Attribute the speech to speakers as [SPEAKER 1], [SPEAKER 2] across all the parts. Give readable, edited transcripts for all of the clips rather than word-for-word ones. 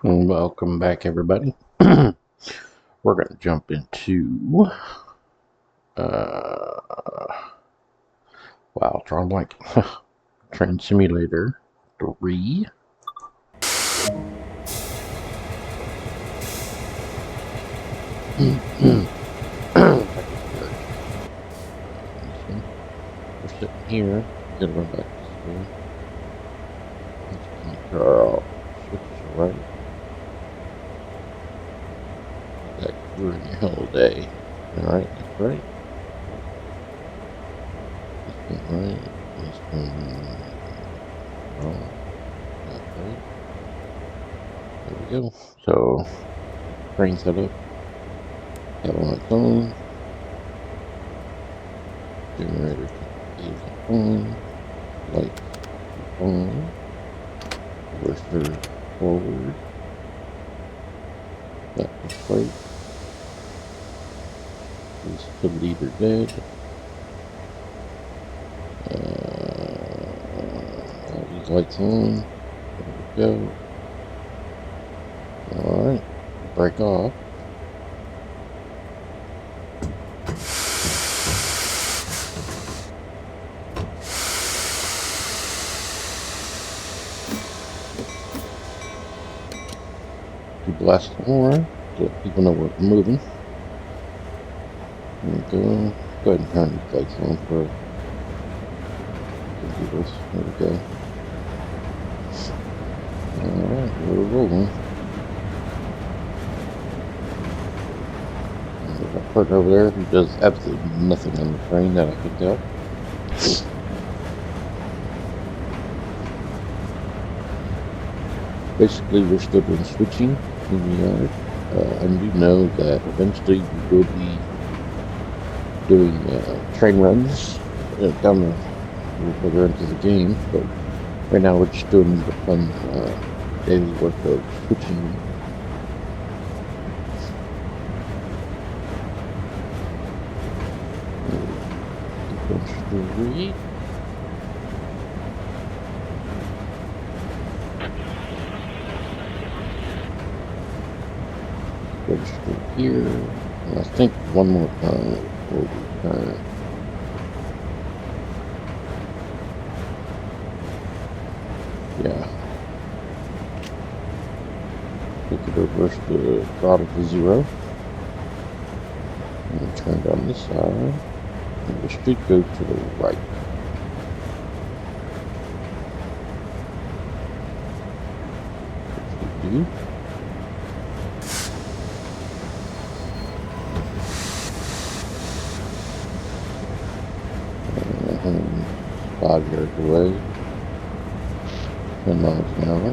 [SPEAKER 1] Welcome back, everybody. We're going to jump into, wow, drawing blank. Train Simulator 3. We're sitting here. We're going to run back this way. Girl, switches right. That we're in your whole day. Alright, that's right. This one right. This one wrong. That's right. There we go. So, train setup. Got on its own. Generator is on. Light on. Reverser forward. That was right. Is the leader dead? All these lights on. There we go. Alright. Break off. To blast the horn to let people know we're moving. There we go. Go ahead and turn these lights on for computers. There we go. Alright, we're rolling. There's a partner over there who does absolutely nothing on the train that I can tell. Basically, we're still doing switching in the yard. And you know that eventually we will be doing train runs down the further into the game, but right now we're just doing the fun daily work of switching. Read. Register here. And I think one more time we'll return. Yeah. We could reverse the throttle to 0. And turn down this side. And the street goes to the right. Which we do. And 5 yards away. 10 miles an hour.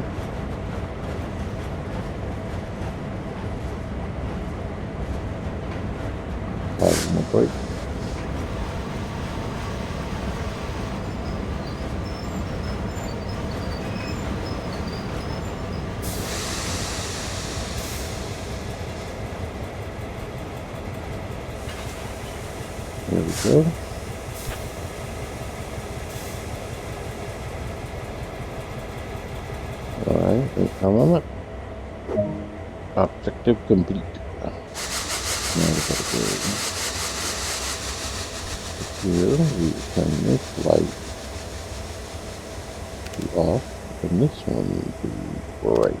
[SPEAKER 1] Five more brake. There we go. Alright, wait a moment. Objective complete. Now we gotta go here. We turn this light to off, and this one to right.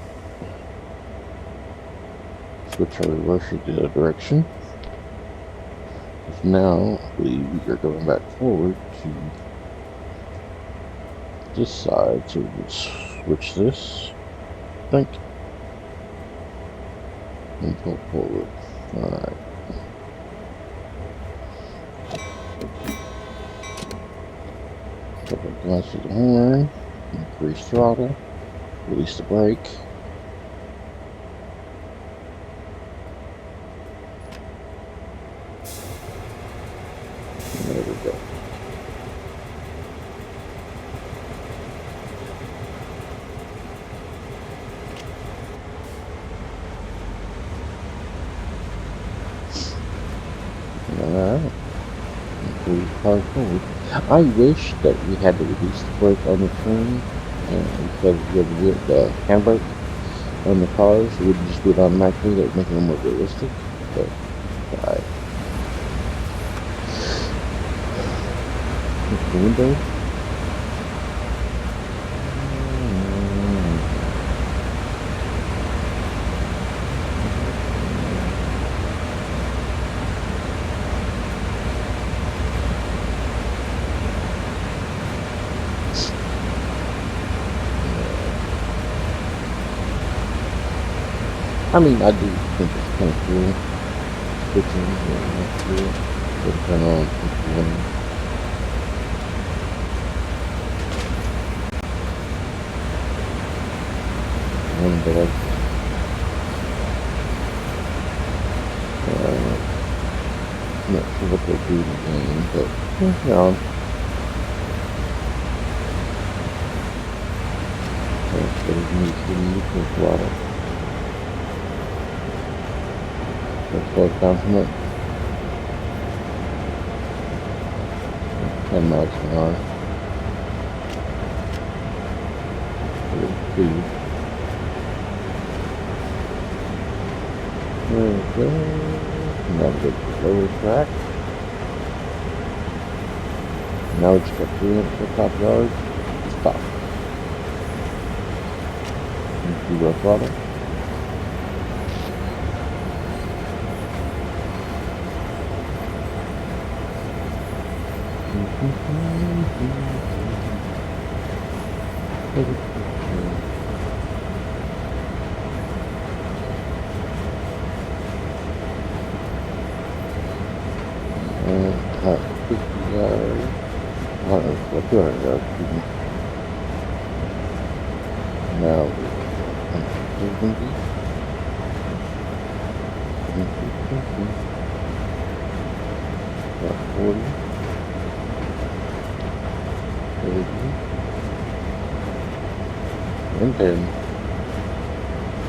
[SPEAKER 1] Switch our reverser to the direction. Now I believe we are going back forward to this side, so we switch this, I think, and go forward. Alright. Couple of glasses of the horn, increase throttle, release the brake. There we go. Alright. Move car forward. I wish that we had to release the brake on the train instead of the handbrake. on the cars. It would just do it automatically. That would make it more realistic. But I look the window. I mean, I do think it's kind of cool. Switching, that's cool. So turn on if you want. But I'm not sure what they do in the game, but you know, it needs to be a lot. Let's slow it down from it. 10 miles an hour. Speed. There we go. Now we get the lower track. Now we just got 300 foot top yards. Stop. Zero throttle. And 50 yards. 200 yards. Now, 40. And then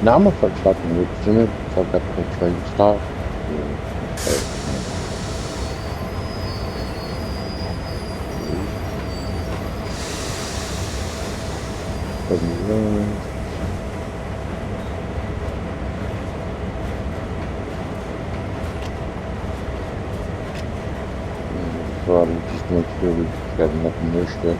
[SPEAKER 1] now I'm gonna start stopping with sooner because I've got the train stop. So I'm just to make sure we've got enough inertia.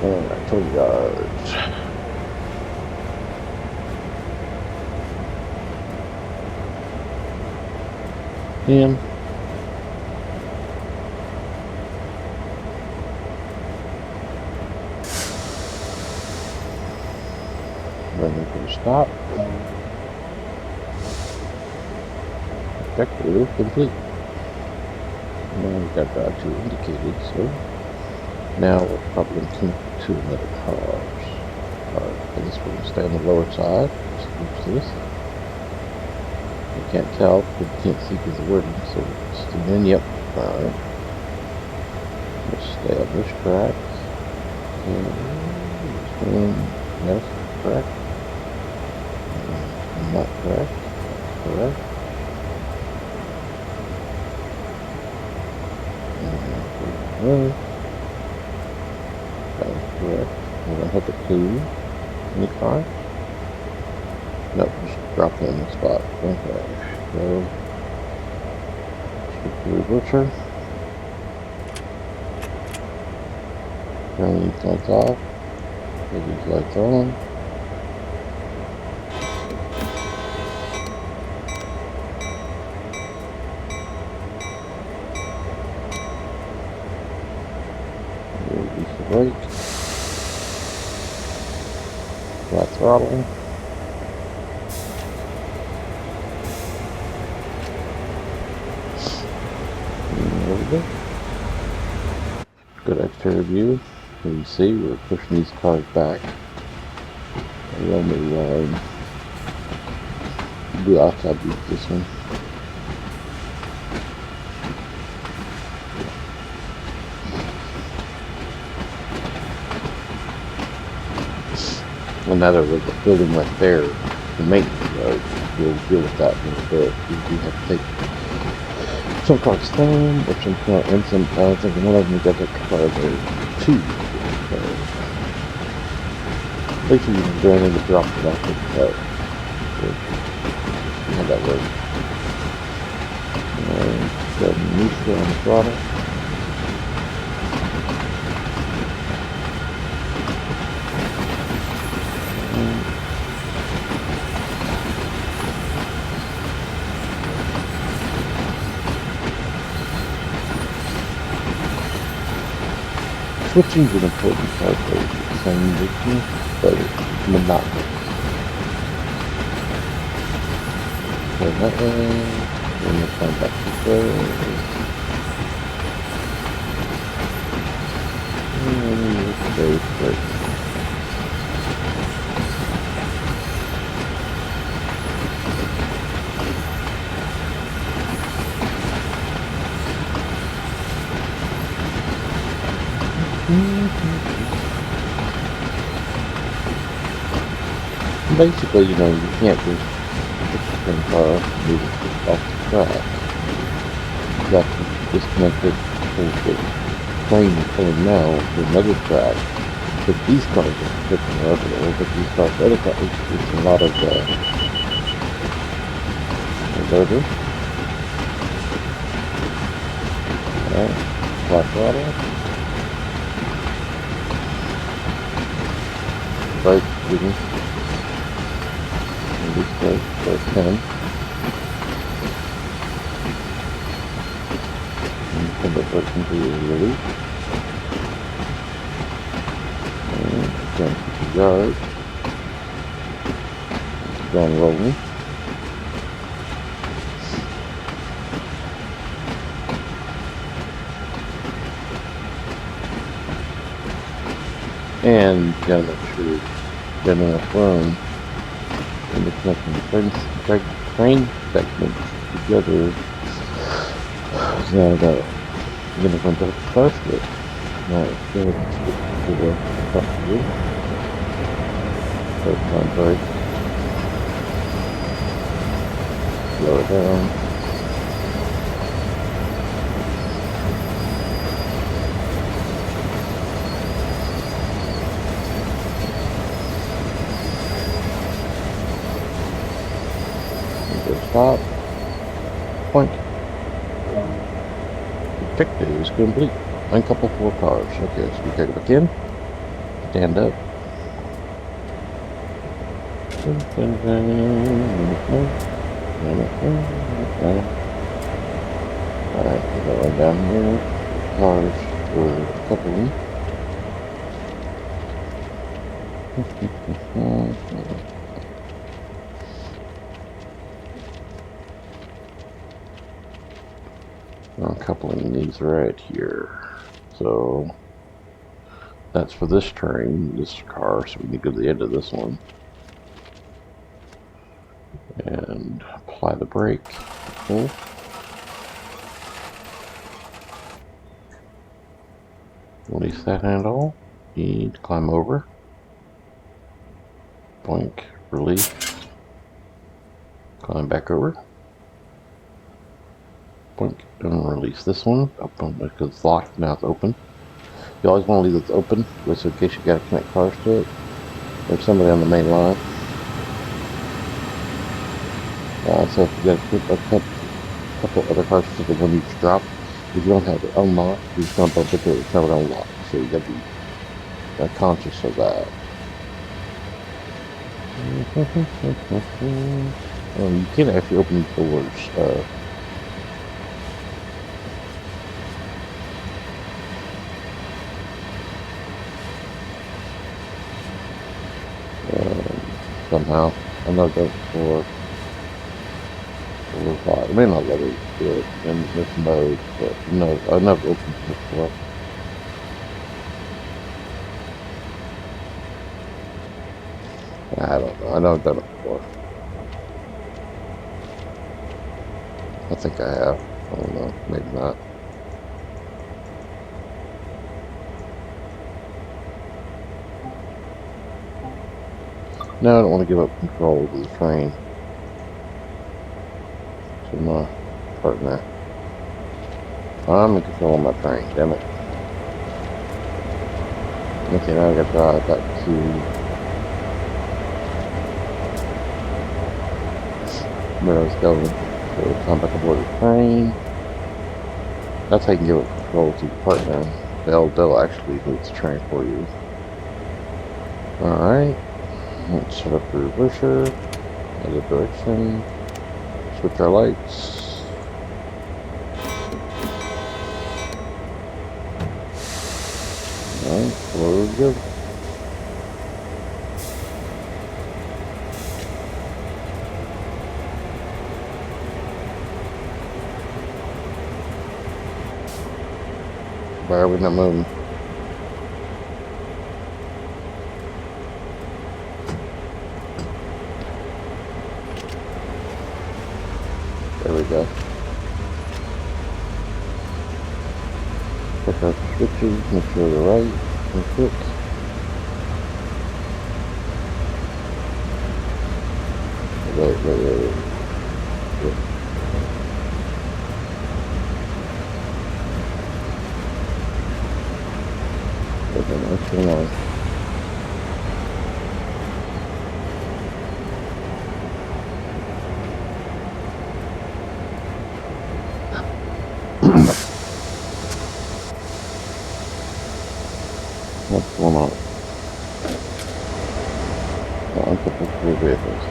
[SPEAKER 1] Alright, 20 yards. And ready for the stop. Objective complete. Now we've got drive to indicated, so now we're probably going to come to another cars. Alright, this one will stay on the lower side. Just use this. You can't tell, but you can't see because the wording, so just in, yep. Alright. Let's stay on this track. And yes, correct. Not correct. Correct. And that was correct. We're going to hit the 2 in the car. Nope, just drop it in the spot. Okay. So, switch the reverser. Turn these lights off. Put these lights on. Release the brake. Flat throttle. There we go. Good exterior view. As you see, we're pushing these cars back. We only do outside view this one. And now there's a building right there, the maintenance road. We'll deal with that in a bit. We do have to take some cars home, or some car, and some, I think one of them got their car there too. So, at least we can go in and drop it off at the car. So, how that works. Got neutral on the throttle. Switching is an important part of the same routine, but it's monotonous. So that way, then we'll come back to there. Very quick. Basically, you know, you can't just put the same car and move it off the track. You have to disconnect it from the train you're pulling now to another track. But these cars are different, or but these cars, other cars, it's a lot of inverter. Alright, flat throttle. Brake, excuse me. And this brake for 10. And put the brake into the release. And jump to the yard. It's going rolling. And you gotta make sure you're getting enough room in the connecting train segments together. So now that you're gonna come back to first it. Now it's good to the top view. First time brake. Slow it down. Stop. Point. Objective is complete. Uncouple 4 cars. Okay, so we take it back in. Stand up. Alright, we go right down here. Cars for coupling. I'm coupling these right here. So that's for this train, this car, so we need to go to the end of this one. And apply the brake. Pull. Release that handle. You need to climb over. Boink. Release. Climb back over. Boink. And release this one. Open because it's locked. Now it's open. You always want to leave this open, just in case you got to connect cars to it. There's somebody on the main line. So if you got a couple other cars to the one you just dropped, if you don't have it unlocked, you just don't bump into it, it's never unlocked. So you got to be conscious of that. You can actually open these doors. Somehow. I've never done it before. I may not let it do it in this mode, but no, I've never opened it before. I don't know. I've never done it before. I think I have. I don't know. Maybe not. Now I don't want to give up control of the train to my partner. I'm in control of my train, damn it. Okay, now I gotta drive back to where I was going. So time back aboard the train. That's how you can give up control to your partner. They'll actually move the train for you. Alright. Let's set up the reverser. Other direction. Switch our lights. Alright, there we go. Why are we not moving? There we go. Check our switches, make sure they're right and fit. Wait. What's going on? What's going on? Uncoupled three vehicles.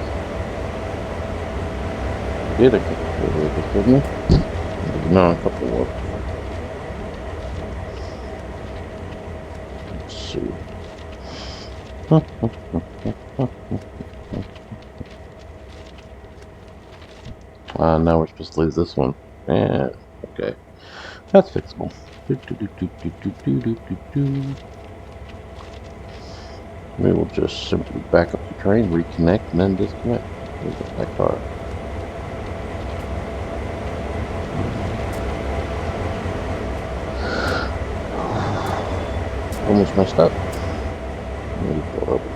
[SPEAKER 1] Did a couple three vehicles, didn't it? Did not a couple more. Let's see. Now we're supposed to leave this one. Yeah, okay. That's fixable. We will just simply back up the train, reconnect, and then disconnect. We'll get that car. Almost messed up. Maybe pull over.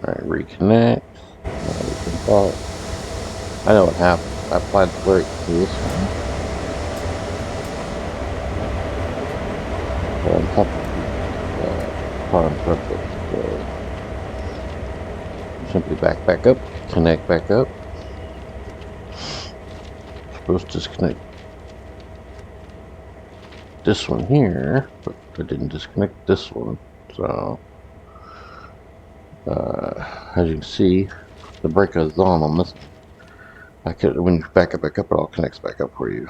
[SPEAKER 1] Alright, reconnect. I know what happened. I applied the brake to this one. On top of the car in front of it. So simply back up, connect back up. Supposed to disconnect this one here, but I didn't disconnect this one. So as you can see, the brake is on this one. I could, when you back up, it all connects back up for you.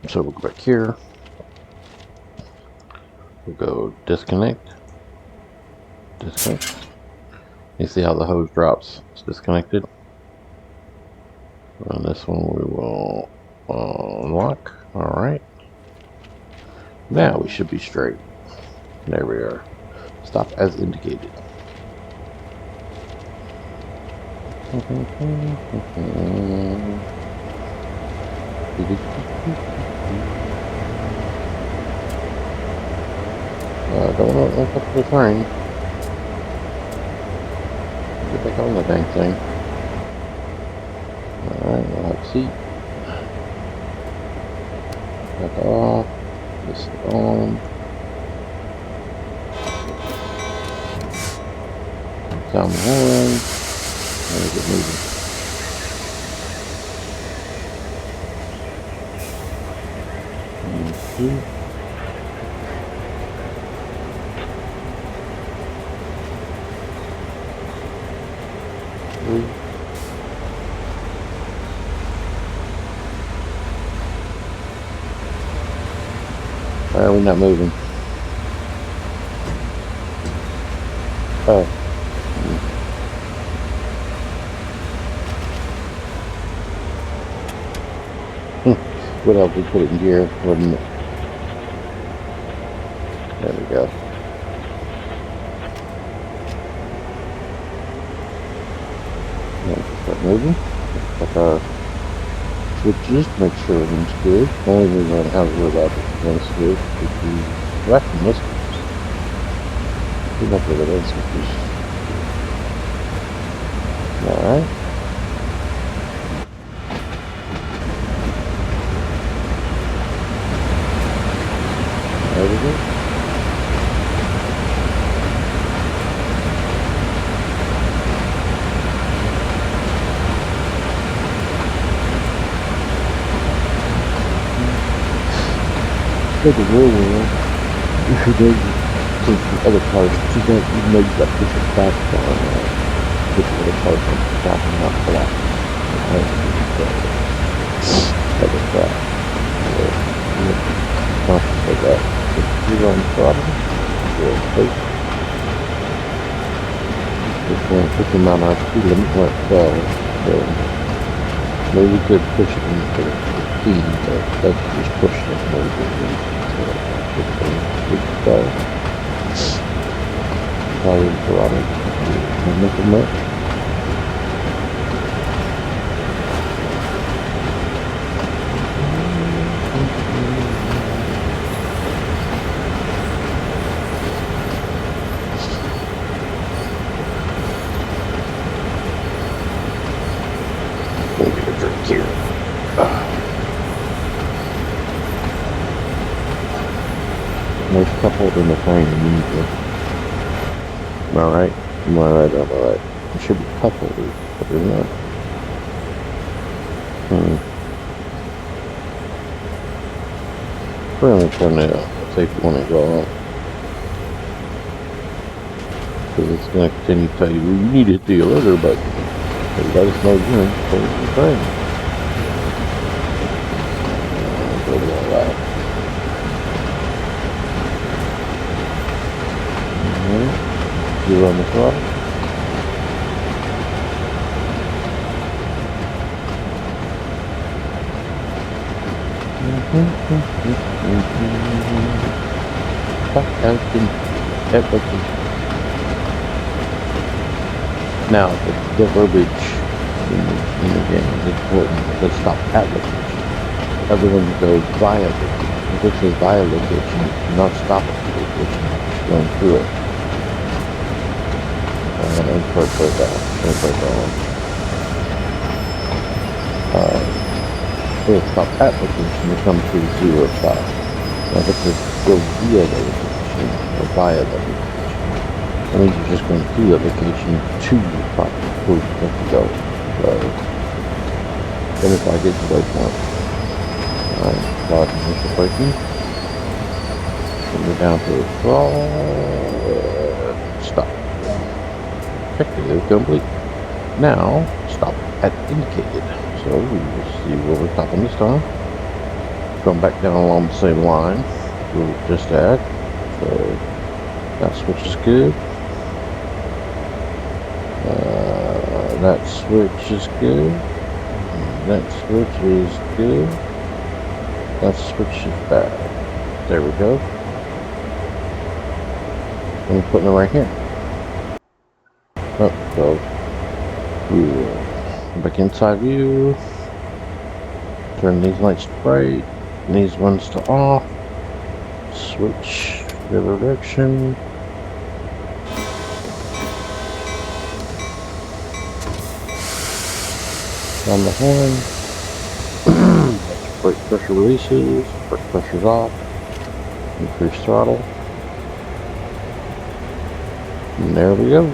[SPEAKER 1] So we'll go back here. We'll go disconnect. You see how the hose drops? It's disconnected. And this one we will unlock. Alright. Now we should be straight. There we are. Stop as indicated. Don't look up the train. the dang thing. Alright, we'll have a seat. Back off. This is on. Sound the horn. And get moving. Why are we not moving? Oh. What else we put it in gear? Wouldn't it? There we go. Start moving. Put our switches to make sure everything's good. Only reason I have to worry about everything's good would be vacuum whiskers. We're not good at those switches. Alright. There we go. Like a real world, if you did some other cars, you know you got push it back on push the other cars on the back and not flat. That was that. Concentrate that. If you're on the bottom, you'll take. Just want to put them on our speed limit where it fell. So maybe we could push it into the key, but let's just push it a little bit. Good go. Probably throttle. Make them up. We'll get a drink here. There's a couple in the frame immediately. Am I right? Am I right? Am I right? There should be a couple, but they're not. We're going to turn the safety warning off. Because it's going to continue to tell you, well, you need to hit the alerter button. So let us know you're in the frame. Go to all that. You're on the throttle. Now, the verbiage in the game is important. Let's stop at location. Everyone goes via location. If it says via location, not stop at the location, going through it. And put that It'll stop at location to come to 0 stop. Now if it says go via the location or via the location, that means you're just going through the location to the proper where you have to go. So then if I get to the waypoint, start initial braking, bring it down to the throttle, stop. Check complete. Now stop at indicated. So we will see where we're stopping this time. Going back down along the same line we were just at. So that switch is good. That switch is good. That switch is good. That switch is bad. There we go. And we're putting it right here. So we will back inside view, turn these lights to bright, and these ones to off, switch the direction, on the horn. Brake pressure releases, brake pressure's off, increase throttle. And there we go.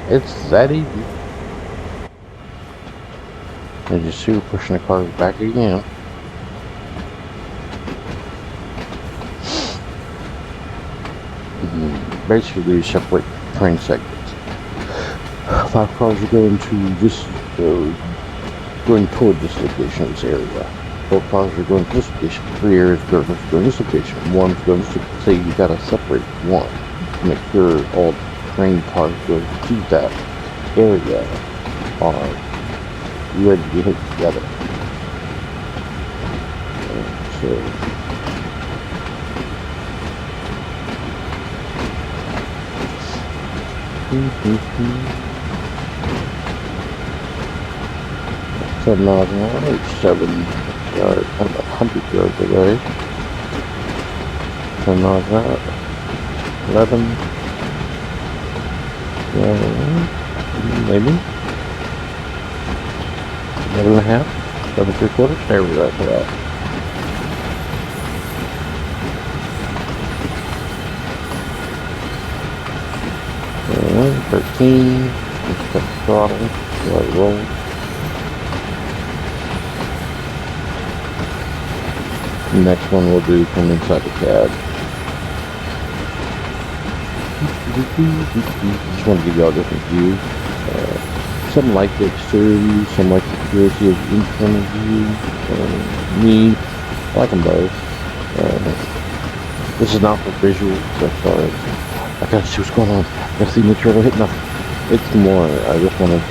[SPEAKER 1] It's that easy. And you see we're pushing the cars back again. Basically, you separate train segments. 5 cars are going to this, going toward this location, this area. 4 cars are going to this location. 3 areas are going to this location. 1's going to say you gotta separate 1 to make sure all train cars going to that area are ready to hit together. So 7 miles an hour, 7 yards, about 100 yards away. 10 miles an hour, 11, maybe 11 and a half, 7 3/4. There we go. For that. And 13. Just cut the throttle. Let it roll. The next one we'll do from inside the cab. Just want to give you all a different view. Some like the exterior view, some like the purity of the internal view. Me, I like them both. This is not for visual, so sorry. I gotta see what's going on. I gotta see, make sure I don't hit nothing. It's more, I just wanted to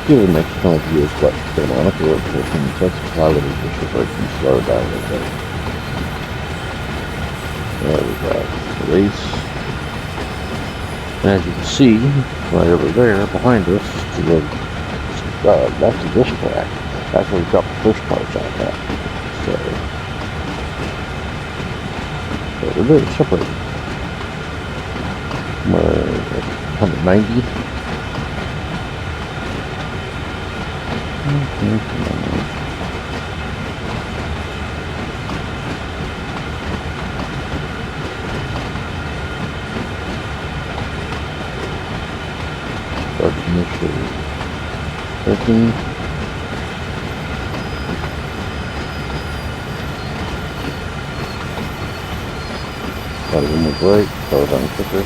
[SPEAKER 1] give an external view of what's going on. Okay, we're pushing, so let's apply a little pressure brake and slow it down a little bit. There we go. Release. And as you can see, right over there behind us, to the left of this track, that's where we dropped the first cars out at. So we're very separated. We're 190. Initial 13. Got a little more brake, slow it down quicker.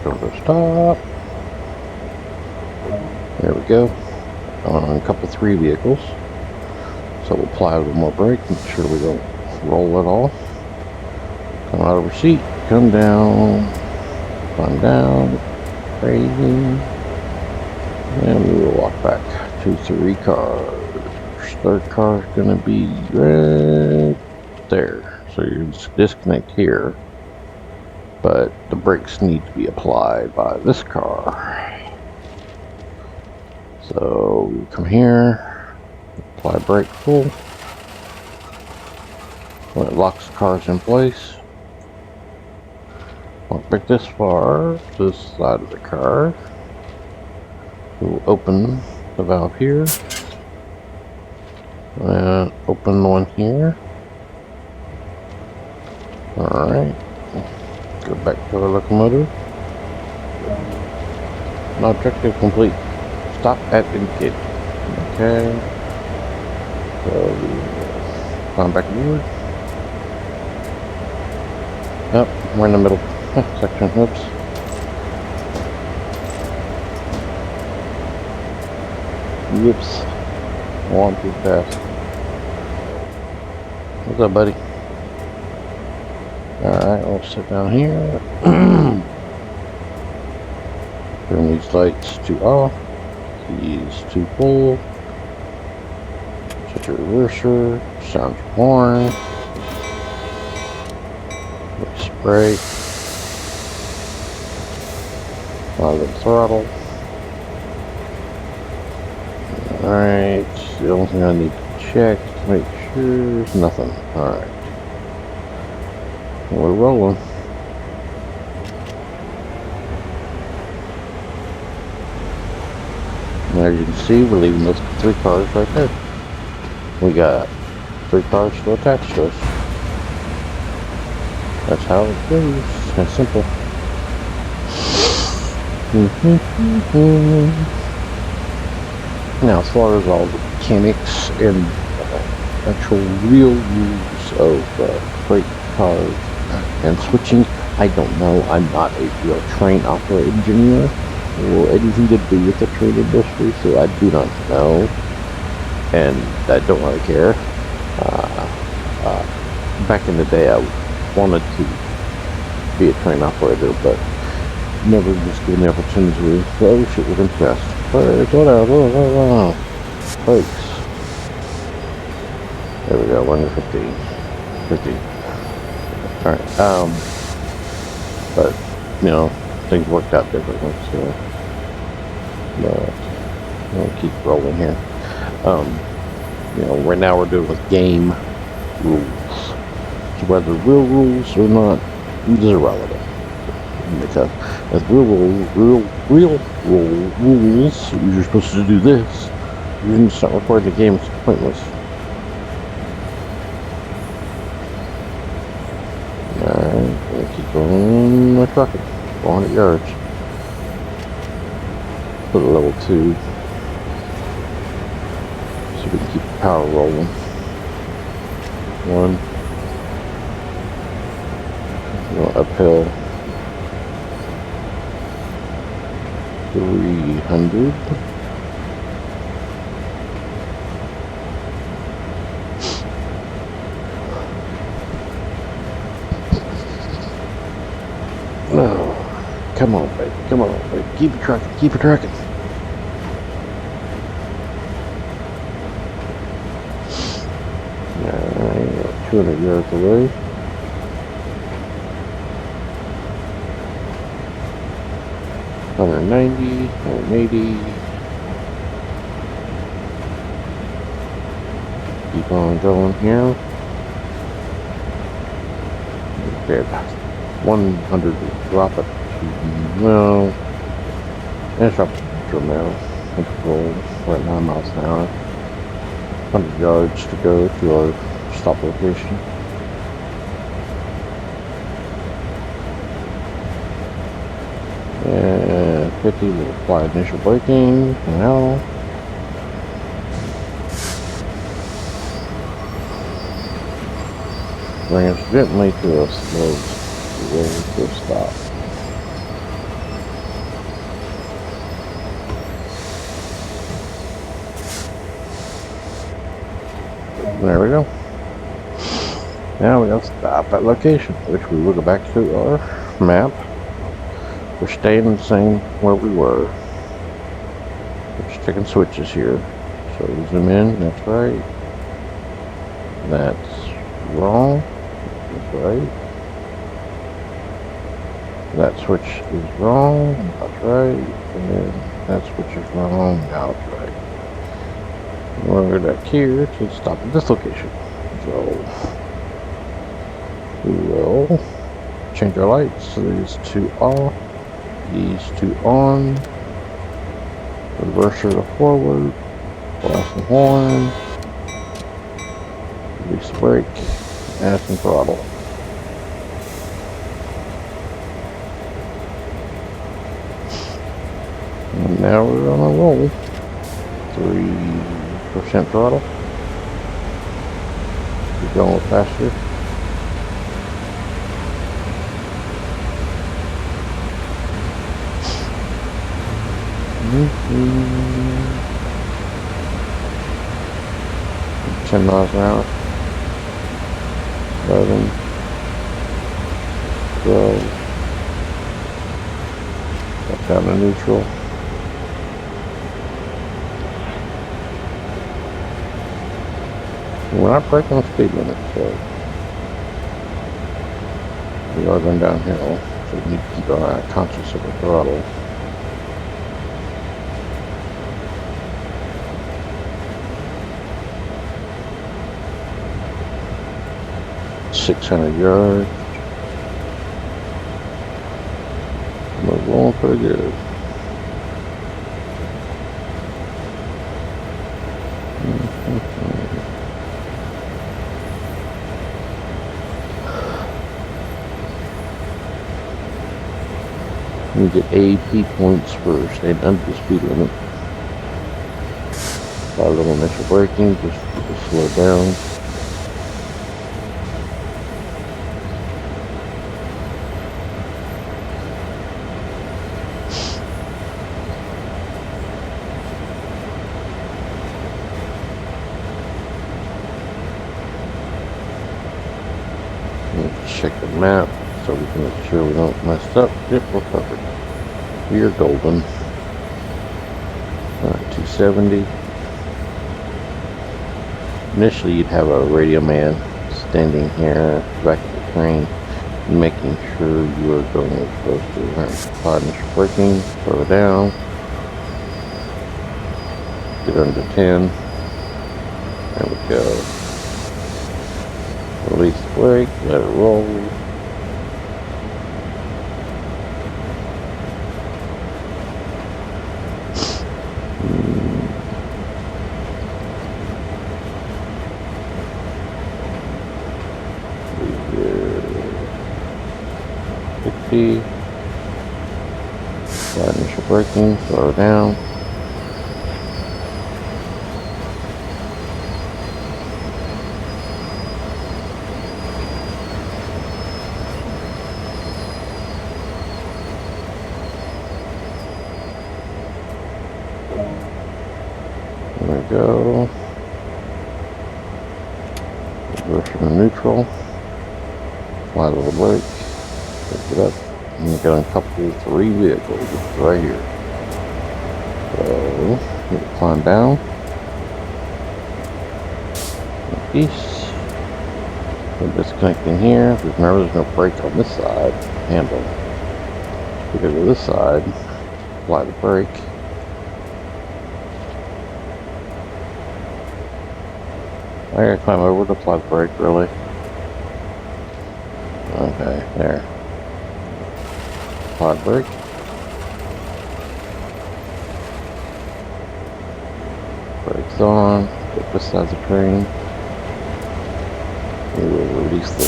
[SPEAKER 1] Go to stop. There we go. On a couple 3 vehicles. So we'll apply a little more brake, make sure we don't roll at all. Come out of our seat, come down, climb down, crazy. And we will walk back to 3 cars. Third car is going to be right there. So you just disconnect here. But the brakes need to be applied by this car. So we come here. Apply brake full. When it locks the cars in place, walk back this far to this side of the car. We'll open the valve here and open the one here. Alright, go back to the locomotive. Objective complete. Stop at indicated. Okay. So, climb back aboard. Yep, we're in the middle section. Oops. Whoops. One too fast. What's up, buddy? Alright, we'll sit down here. Turn these lights to off. Keys to full. Set your reverser. Sound your horn. Brake. Follow the throttle. Alright, the only thing I need to check to make pressures, nothing. Alright. We're rolling. And as you can see, we're leaving those 3 cars right there. We got 3 cars still attached to us. That's how it goes. That's simple. Now, as far as all the mechanics and actual real rules of freight cars and switching, I don't know. I'm not a real train operator engineer or anything to do with the train industry, so I do not know, and I don't really care. Back in the day, I wanted to be a train operator, but never was given the opportunity. Oh shit, we're gonna fast. Whatever. Brakes. There we go, 150. 50. Alright, but, you know, things worked out differently, so, but, we'll keep rolling here. You know, right now we're doing with game rules. So whether real rules or not is irrelevant. Because as real rules, you're supposed to do this. You're going to start recording the game, it's pointless. Alright, we'll keep going like rocket. 400 yards. Put a level 2. So we can keep the power rolling. 1. Uphill. 300. No. Come on, baby. Come on, baby. Keep it trucking. Keep it trucking. Alright, 200 yards away. $190, $180. Keep on going here. Okay, 100. Drop it. No. Let's drop it from now. Control right 9 miles an hour. 100 yards to go to our stop location. And 50 will apply initial braking now. Bring us gently to a slow stop. There we go. Now we gotta stop at location, which we will go back to our map. We're staying the same where we were. We're just taking switches here. So we zoom in, that's right. That's wrong. That's right. That switch is wrong. That's right. And that switch is wrong. That's right. We're back here to stop at this location. So we will change our lights. So these 2 off. These 2 on. Reverser to forward. Blast the horn. Release the brake. Add some throttle. And now we're on a roll. 3% throttle. Keep going faster. Mm-hmm. 10 miles an hour. 11, 12. That's down to neutral. We're not breaking the speed limit, so we are going downhill, so we need to keep our eye conscious of the throttle. 600 yards. We're going pretty good. You get AP points for staying under the speed limit. A little initial braking, just slow down. Check the map so we can make sure we don't mess up. Yep, we're covered. We are golden. 270. Initially, you'd have a radio man standing here back of the train, making sure you are going as supposed to. Apply initial braking, slow down, get under 10. There we go. Release the brake, let it roll. Initial braking, slow down. There we go. Reverse to neutral. Apply a little brake. Pick it up. And you got a couple, 3 vehicles right here. So, you climb down. Peace. We're disconnecting here. Remember, there's no brake on this side. Handle. Because of this side, apply the brake. I gotta climb over to apply the brake, really. Okay, there. Apply the brake. Brakes on. Get this side of the train. We will release the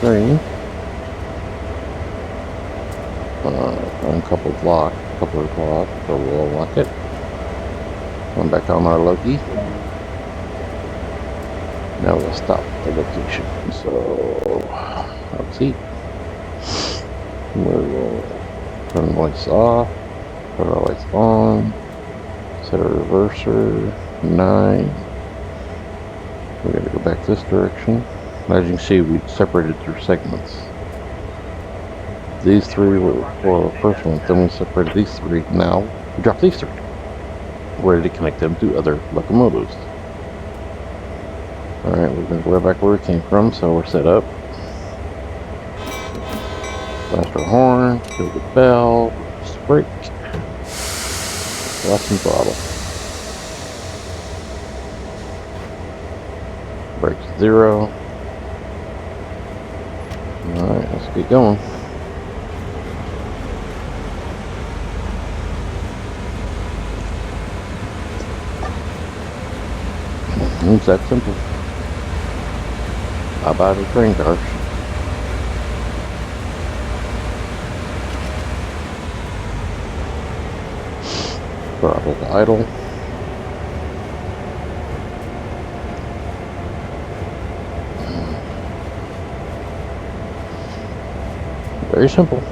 [SPEAKER 1] train. Uncoupled lock, coupler lock, so we'll lock it. Come back on our Loki. Now we'll stop the location. So, let's see. We will turn the lights off, put our lights on, set a reverser, 9. We gotta go back this direction. As you can see, we separated through segments. These 3 were for the first one, then we separated these 3. Now, we drop these 3. We're ready to connect them to other locomotives. Alright, we're going to go back where we came from, so we're set up. Blast our horn, kill the bell, brake, gas and throttle. Brakes 0. Alright, let's get going. It's that simple. Bye-bye the train cars. Throttle to idle. Very simple.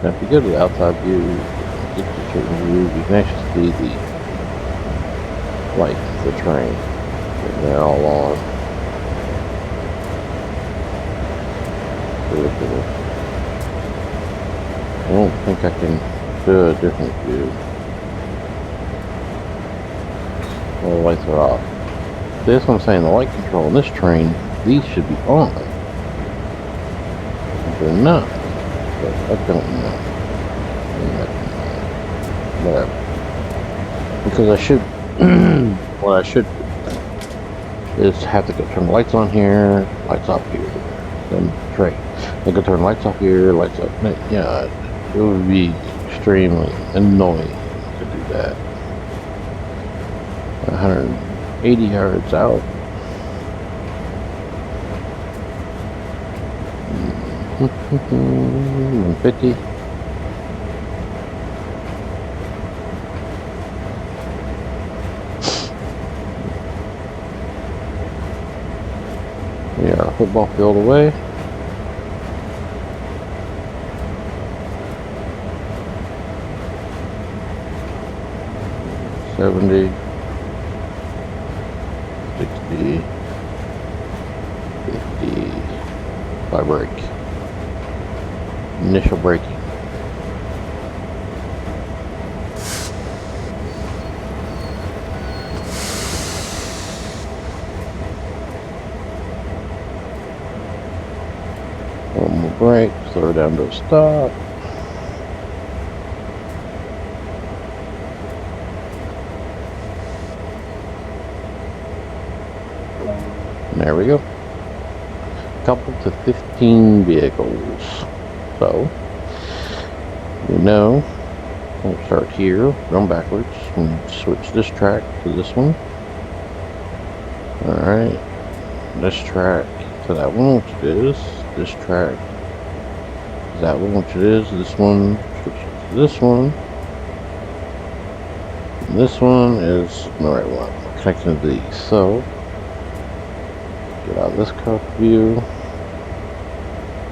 [SPEAKER 1] Now if you go to the outside view, get to certain view, you can actually see the lights of the train. And they're all on. Really cool. I don't think I can do a different view. All the lights are off. This one I'm saying, the light control on this train, these should be on. They're not. But I don't know. Whatever. Because I should, what I should do is have to go turn the lights on here, lights off here, then tray. Then go turn lights off here, lights off. Yeah, it would be extremely annoying to do that. 180 yards out. 150. We are a football field away. $70, $60, $50 by brake. Initial braking. One more brake, slow her down to a stop. And there we go. Coupled to 15 vehicles. So, we know we'll start here, run backwards, and switch this track to this one. Alright, this track to that one, which it is. This track is that one, which it is. This one, switch to this one. And this one is the right one. We're connecting to these. So, get out of this cup view.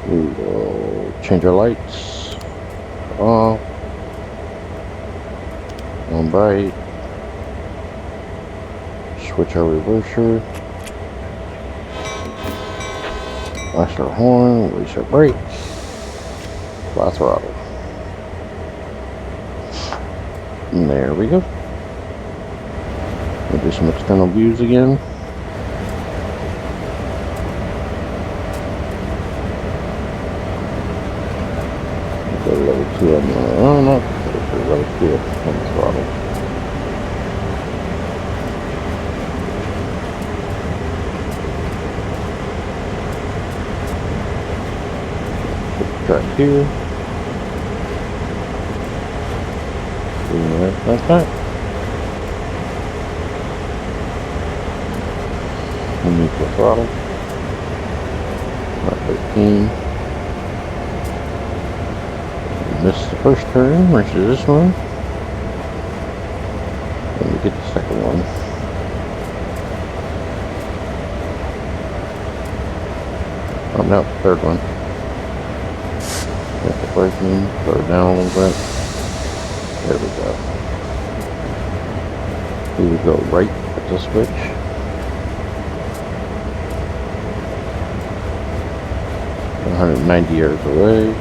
[SPEAKER 1] We will change our lights off, on bright, switch our reverser, flash our horn, release our brakes, flat throttle. And there we go. We'll do some external views again. Level 2 on the, oh no, level 2 on the throttle. Track here. That's that. Move the throttle. About 13. Missed the first turn, versus this one. Let me get the second one. Oh no, third one. Got the braking, slow it down a little bit. There we go. We would go right at the switch. One 190 yards away.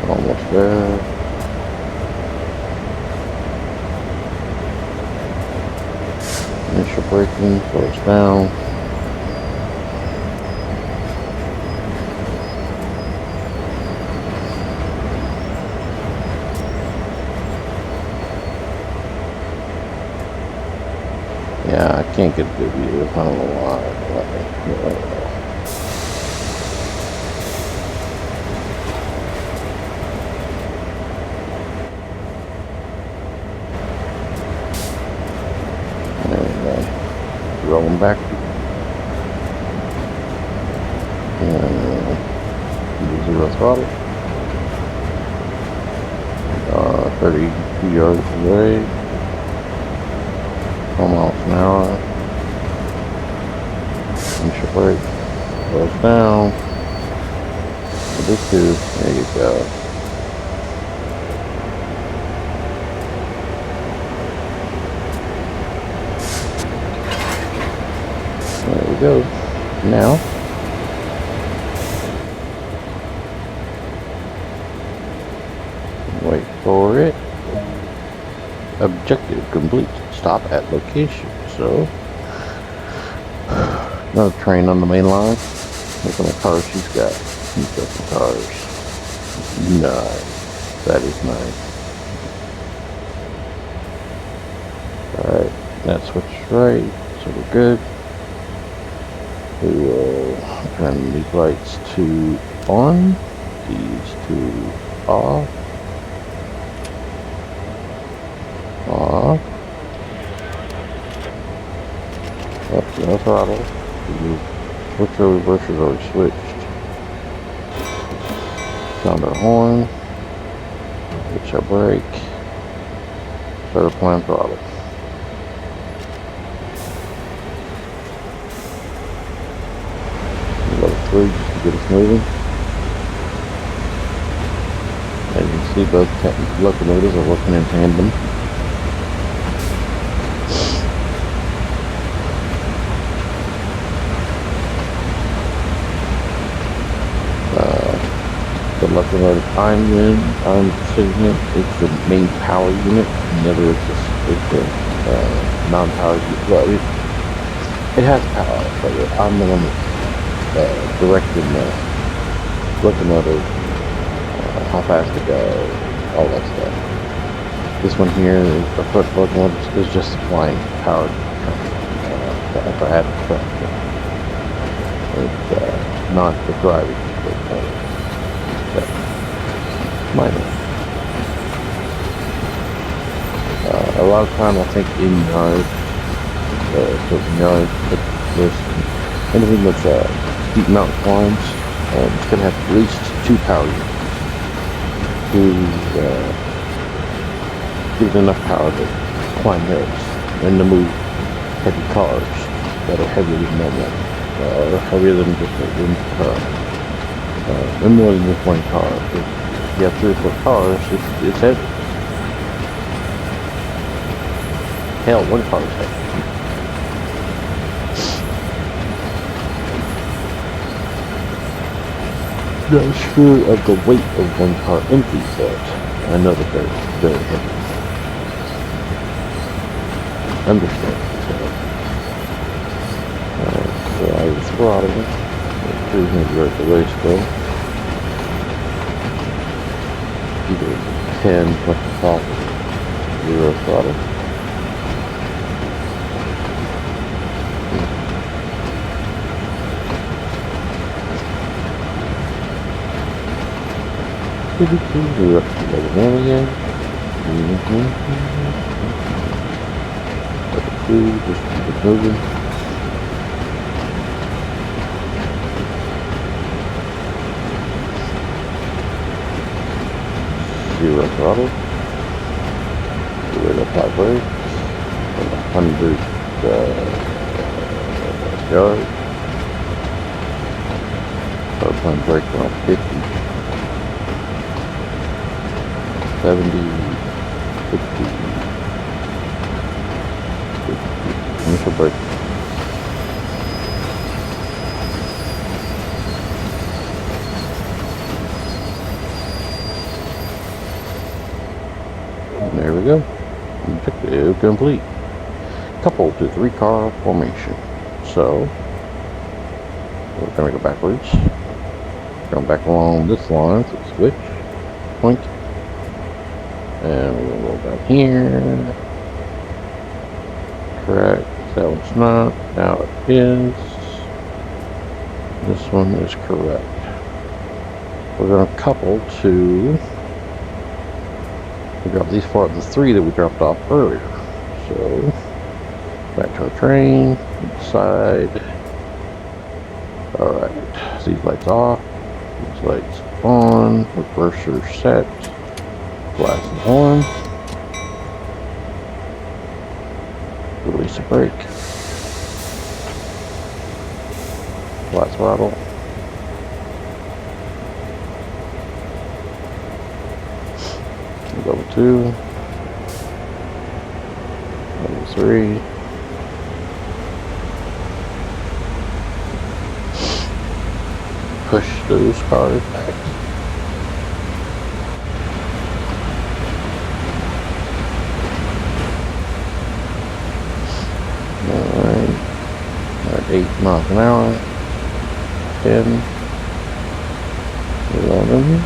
[SPEAKER 1] Almost there. Initial braking, slows down. Yeah, I can't get a good view. I don't know why. Rolling back and zero throttle. 32 yards away. 4 miles an hour. Initial brake. Slows down. This is, there you go. There we go. Now, wait for it. Objective complete. Stop at location. So, another train on the main line. Look at the cars she's got. She's got some cars. Nice. That is nice. Alright, that switched right, so we're good. We will turn these lights to on, these to off, off, up, no throttle. Switch or reverse is already switched. Sound our horn, switch our brake, start applying throttle. Level 3 just to get us moving. As you can see, both locomotives are working in tandem. The locomotive I'm sitting in, it's the main power unit, and the other is the non-power unit. Well, it has power, but I'm the one that's directing the locomotive, how fast to go, all that stuff. This one here, the foot locomotive, is just supplying power if I had the truck. It's not the driving. Minor. A lot of time I think in yard, certain yards, if there's anything that's steep mountain climbs, it's going to have at least 2 power units to give it enough power to climb hills and to move heavy cars that are heavier than normal, or heavier than just a car, and more than just one car. If you have 3 or 4 cars, it's heavy. Hell, 1 car is heavy. Not sure of the weight of 1 car empty, but I know that they're very heavy. Understand. So I was throttling. Cruising at the race go. Either 10 plus the top, 0 throttle. We're up to level 1 again. Level 2, just keep it moving. Zero throttle. We're at 5 brake. 100 yards. Start applying brake around 50. 70, 60, 50. Initial brake. There we go. Objective complete. Coupled to 3-car formation. So, we're going to go backwards. Going back along this line, so switch, point, and we're going to roll down here. Correct. That one's not. Now it is. This one is correct. We're going to couple to. We dropped these the 3 that we dropped off earlier. So, back to our train, side. Alright, these lights off, these lights on, reverser set, glass and horn, release the brake, flat throttle. Level 2, level 3, push those cars back. Alright, at 8 miles an hour, 10, 11,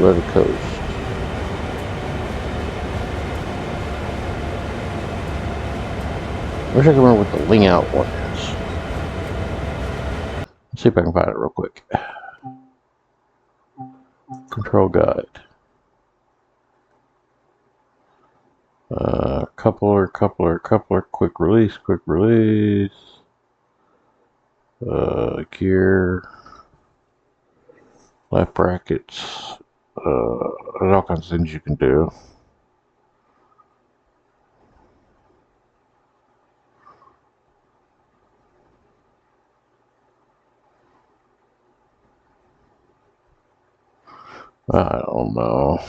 [SPEAKER 1] Florida coast. I wish I could remember what the Ling Out one is. Let's see if I can find it real quick. Control guide. Coupler, quick release. Gear. Left brackets. There's all kinds of things you can do. I don't know.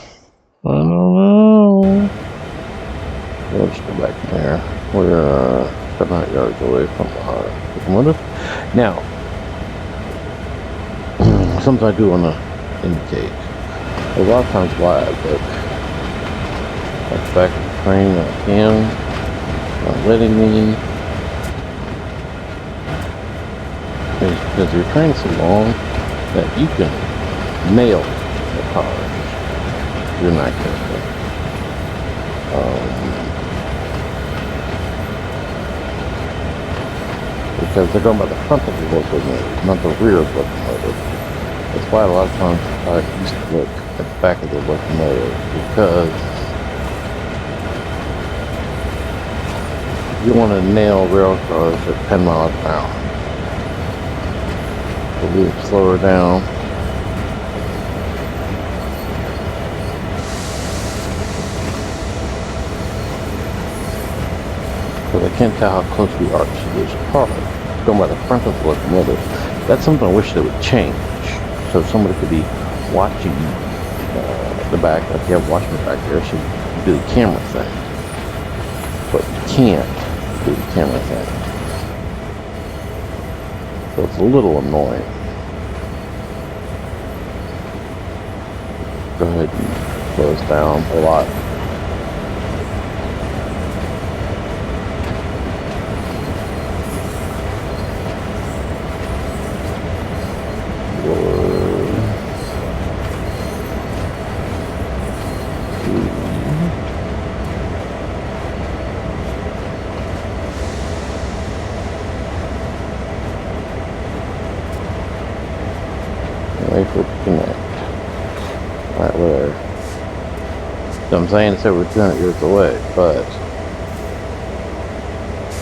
[SPEAKER 1] Let's go back in there. We're 700 yards away from our locomotive. Now, something I do want to indicate. A lot of times why I look at the back of the train when I can, not letting me, is because your train's so long that you can nail the cars. You're not careful. Because they're going by the front of the locomotive, not the rear of the locomotive. That's why a lot of times I used to look at the back of the locomotive, because you want to nail rail cars at 10 miles an hour. So we would slow her down. Because I can't tell how close we are to this car. It's going by the front of the locomotive. That's something I wish they would change. So somebody could be watching the back, like you have watching the back there, so you can do the camera thing. But you can't do the camera thing. So it's a little annoying. Go ahead and slow us down a lot. Wait for it to connect. Alright, whatever. So I'm saying it's over 200 years away, but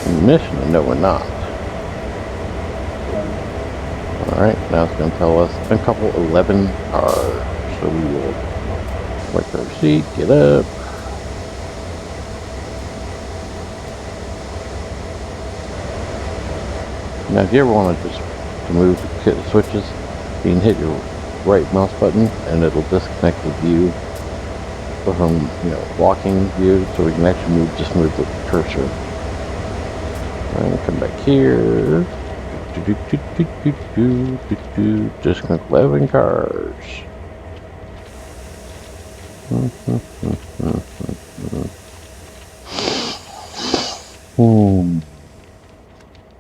[SPEAKER 1] in the mission, no, we're not. Alright, now it's going to tell us a couple 11 hours. So we will wait for our seat, get up. Now, if you ever want to just move the switches, you can hit your right mouse button and it'll disconnect the view from, walking view, so we can actually just move the cursor. And come back here. Disconnect 11 cars.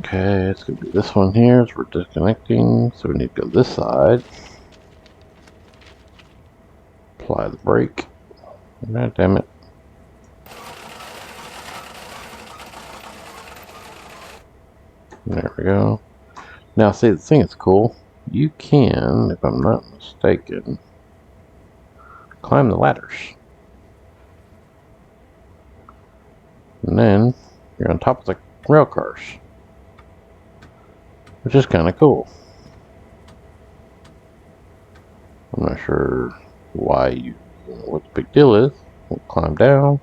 [SPEAKER 1] Okay, it's gonna be this one here, so we're disconnecting, so we need to go this side. Apply the brake. God damn it. There we go. Now, see, the thing that's cool, you can, if I'm not mistaken, climb the ladders. And then you're on top of the rail cars, which is kind of cool. I'm not sure what the big deal is. We'll climb down,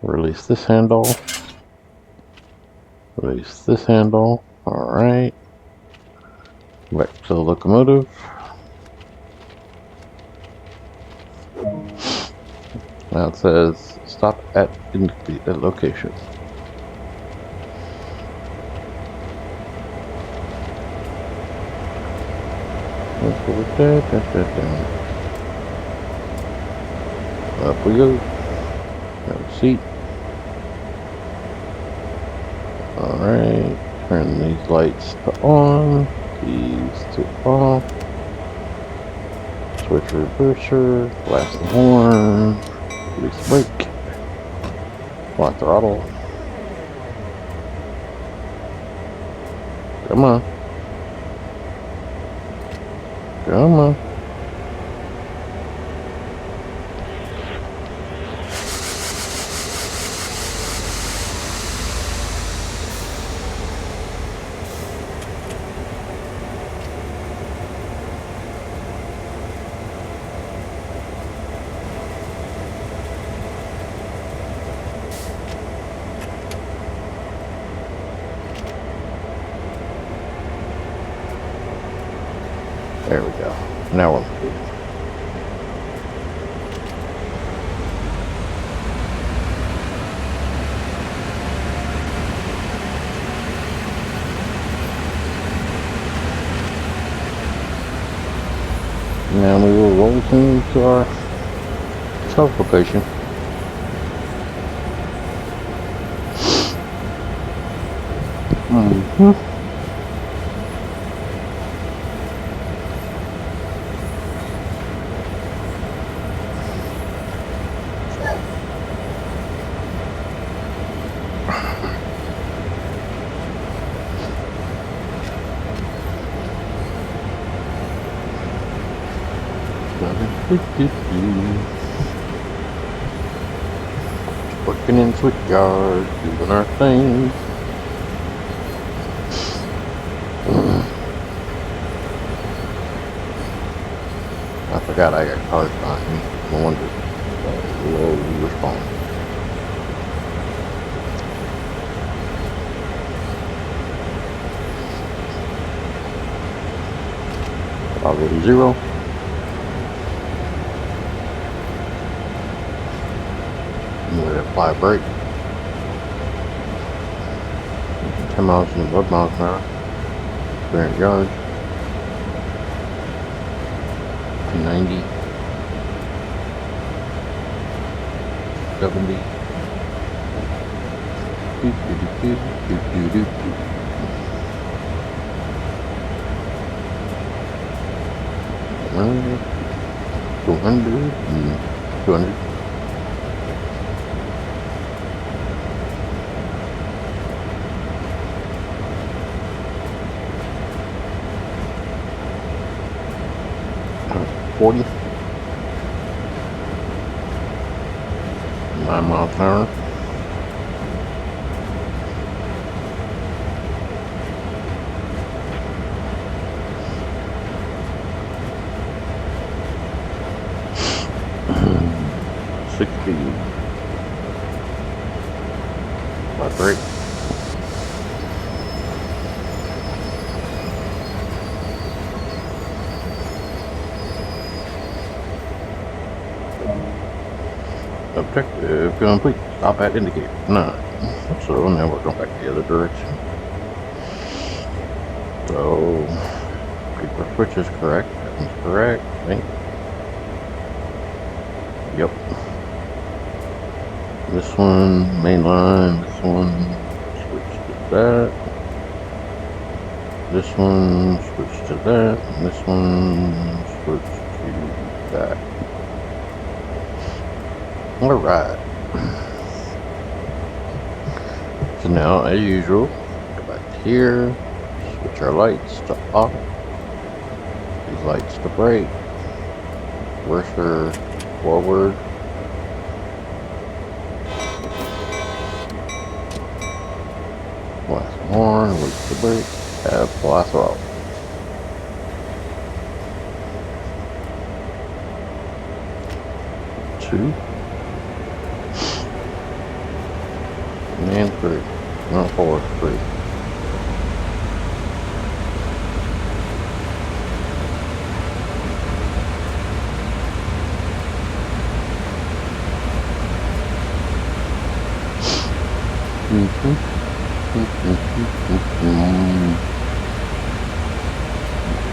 [SPEAKER 1] release this handle, release this handle. Alright, back to the locomotive. Now it says stop at indicated location. Up we go. Have a seat. Alright, turn these lights to on, these to off. Switch reverser, blast the horn, release the brake, flat throttle. Come on. Come on. There we go. Now we're moving. Now we will roll into our self-location. Working in Switchyard, doing our thing. I forgot I got cars behind me. No wonder. Low respawn. Already 0. I'm gonna apply a brake. 10 miles and 11 miles an hour. 300 yards. 90. 70. Do, do, do, do, do, do, do. 200. 200. 40. 9 miles an hour. 60. My brake. Objective complete. Stop at indicator 9. So now we're going back the other direction. So keep our switches correct. That one's correct, I think. Yep. This one, main line, this one, switch to that. This one, switch to that. And this one, switch to that. Alright. So now, as usual, go back here, switch our lights to off. These lights to brake. Reverser forward. Blast the horn, release the brake, apply throttle. Two. And 3. Not 4, 3.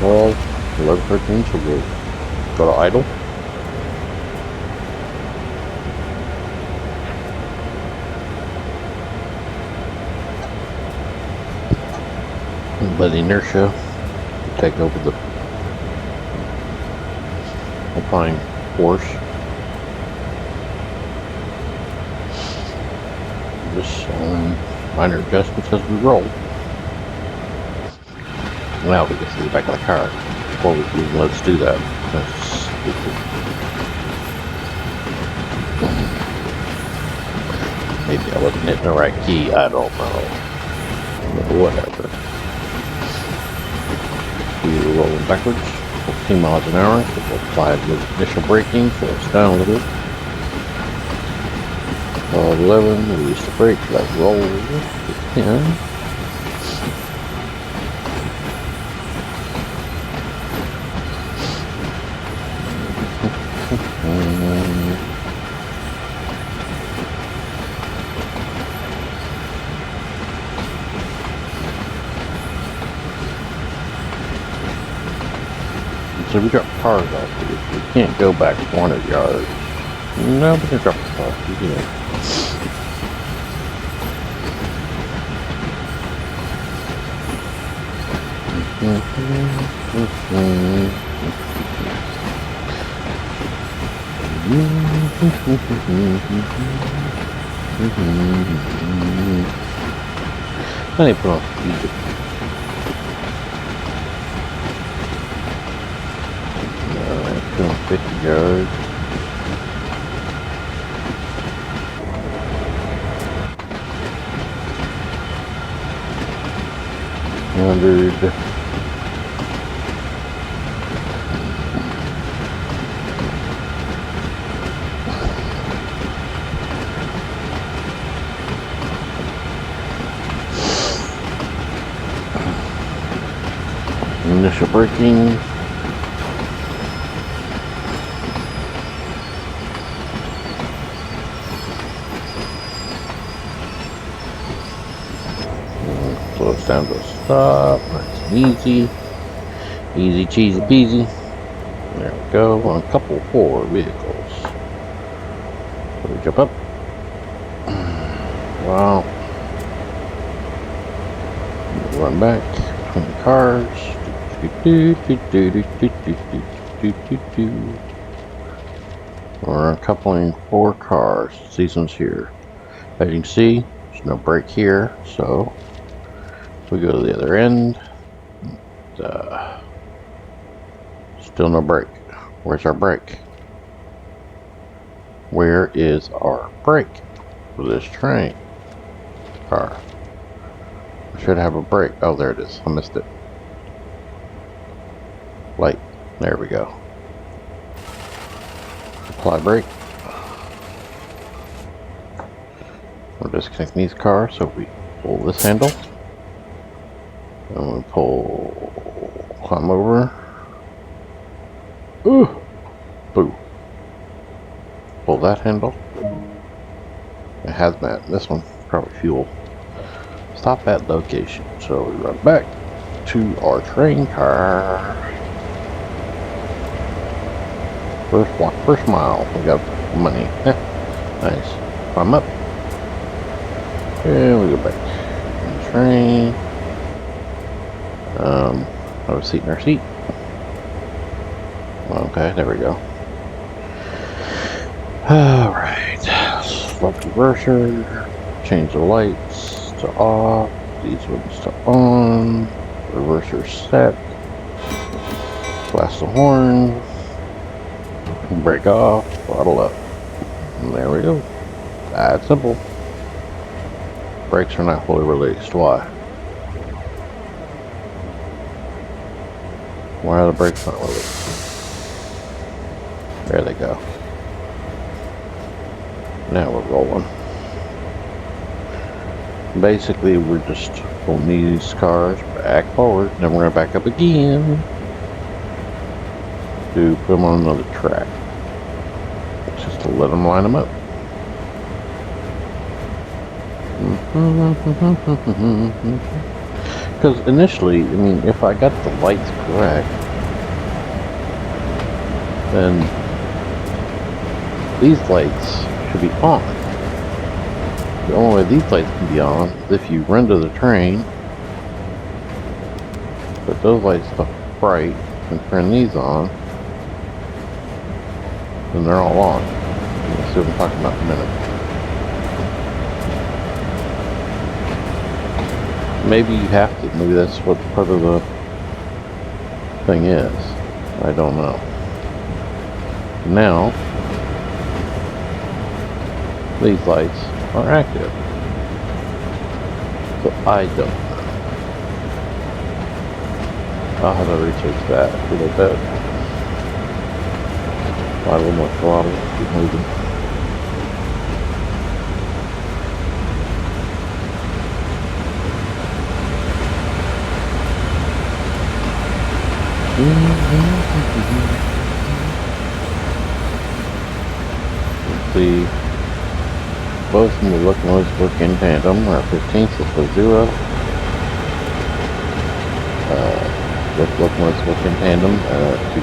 [SPEAKER 1] Well, 11, 13, so we'll go to idle. Let inertia take over the fine course. Just minor adjustments as we roll. Now we get to the back of the car. Before we can let's do that. Maybe I wasn't hitting the right key. I don't know. But whatever. We're rolling backwards. 14 miles an hour. We'll apply the initial braking, slow us down a little bit. 11, release the brake, let roll to 10. So we drop cars off here. We can't go back 400 yards. No, we can drop the car. We can. I need to put on speed. Alright, 250 yards. Initial braking. Slow us down to a stop. Nice and easy. Easy cheesy peasy. There we go. On a couple 4 vehicles. So we jump up. Wow. Run back between the cars. We're uncoupling 4 cars. These ones here. As you can see, there's no brake here, so we go to the other end. Still no brake. Where's our brake? Where is our brake for this train car? I should have a brake. Oh, there it is. I missed it. Light. There we go. Apply brake. We're disconnecting these cars, so we pull this handle. And we climb over. Ooh! Boo. Pull that handle. It has that. This one, probably fuel. Stop at location. So we run back to our train car. First mile. We got money. Nice. Climb up. And we go back to the train. Have a seat in our seat. Okay, there we go. Alright. Swap reverser. Change the lights to off. These ones to on. Reverser set. Blast the horn. Brake off. Throttle up. And there we go. That's simple. Brakes are not fully released. Why? Why are the brakes not released? There they go. Now we're rolling. Basically, we're just pulling these cars back forward, then we're going to back up again to put them on another track. Just to let them line them up. Because initially, I mean, if I got the lights correct, then these lights should be on. The only way these lights can be on is if you render the train, put those lights to bright, and turn these on, and they're all on. You'll see what I'm talking about in a minute. Maybe you have to. Maybe that's what part of the thing is. I don't know. Now, these lights are active. So I don't know. I'll have to research that a little bit. A little more throttle, keep moving. See, both of the locomotives work in tandem. We're at 15th, we'll put 0. Both locomotives work in tandem to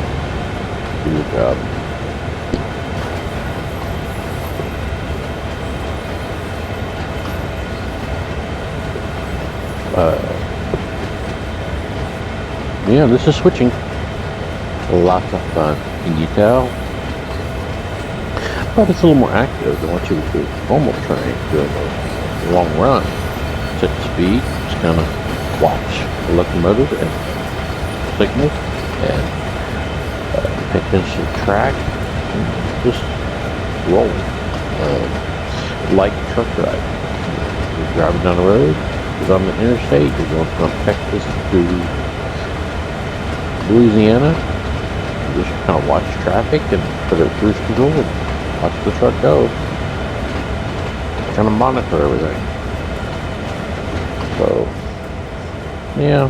[SPEAKER 1] do the job. Yeah, this is switching. Lots of fun. Can you tell? But it's a little more active than what you would do with a normal train doing a long run. Set the speed, just kind of watch the locomotive and signals and pay attention to the track and just roll. Like truck driving. You're driving down the road, you're on the interstate, you're going from Texas to Louisiana. You just kind of watch traffic and put it cruise control and watch the truck go. Kind of monitor everything. So, yeah.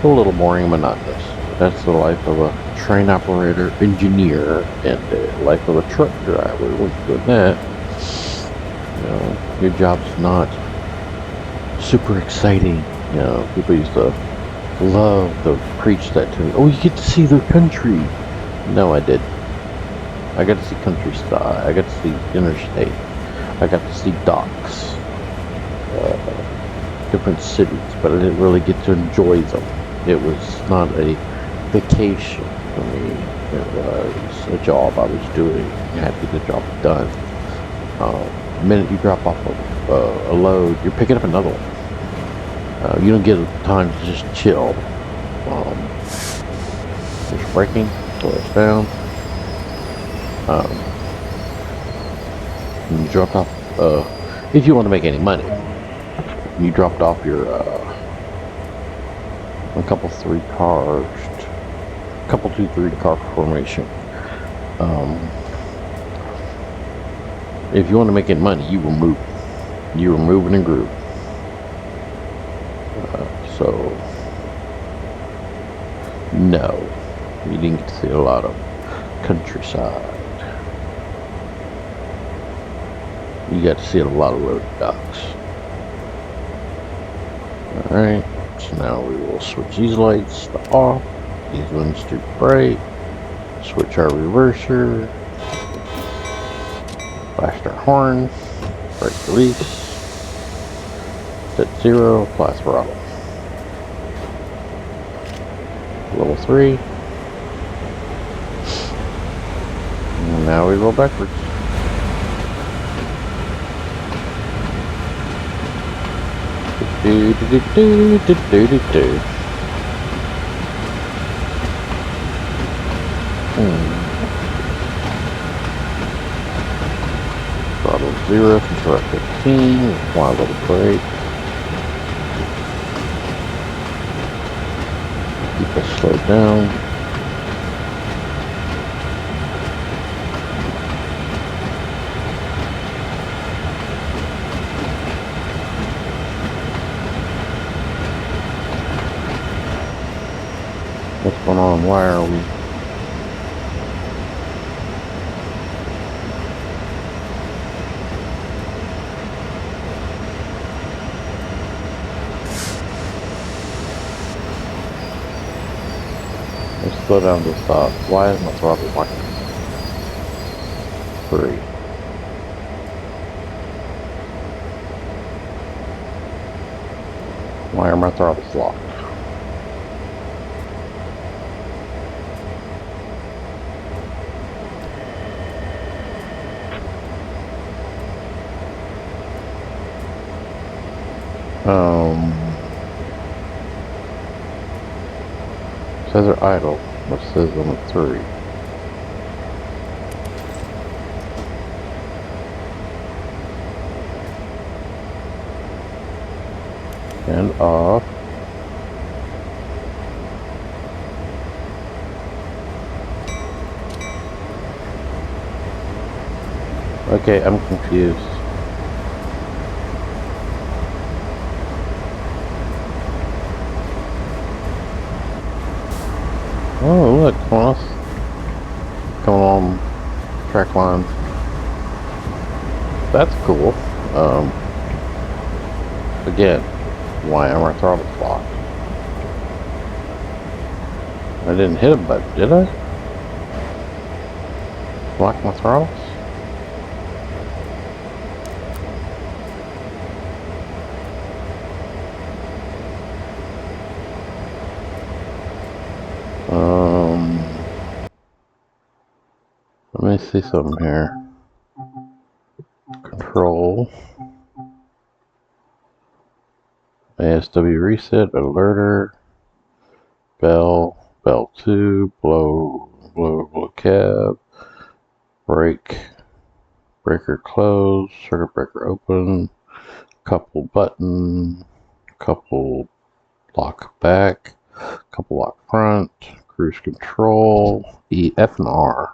[SPEAKER 1] A little boring and monotonous. That's the life of a train operator, engineer, and the life of a truck driver. Once you're doing that, you know, your job's not super exciting. You know, people used to love to preach that to me. Oh, you get to see the country. No, I didn't. I got to see countryside. I got to see interstate. I got to see docks, different cities, but I didn't really get to enjoy them. It was not a vacation for me. It was a job I was doing. I had to get the job done. The minute you drop off a load, you're picking up another one. You don't get time to just chill. There's braking, slow us down. You dropped off, if you want to make any money, you dropped off your, a couple 2, 3 car formation. If you want to make any money, you were moving and grooving. So, no, you didn't get to see a lot of countryside. You got to see a lot of loaded docks. Alright, so now we will switch these lights to off, these ones to bright, switch our reverser, blast our horn, brake release, set 0, apply throttle. Level 3. And now we roll backwards. Throttle 0, control 15, apply a little brake. Keep us slowed down. What's going on? Why are we? Let's slow down to stop. Why is my throttle working? 3. Why are my throttles locked? Says they're idle. What says on the 3? And off. Okay, I'm confused. Oh, look, coming on track line. That's cool. Again, why am our throttles locked? I didn't hit a button, did I? Lock my throttles? Let me see something here. Control. ASW reset, alerter, bell 2, blow cab, breaker close, circuit breaker open, couple button, couple lock back, couple lock front, cruise control, E, F, and R.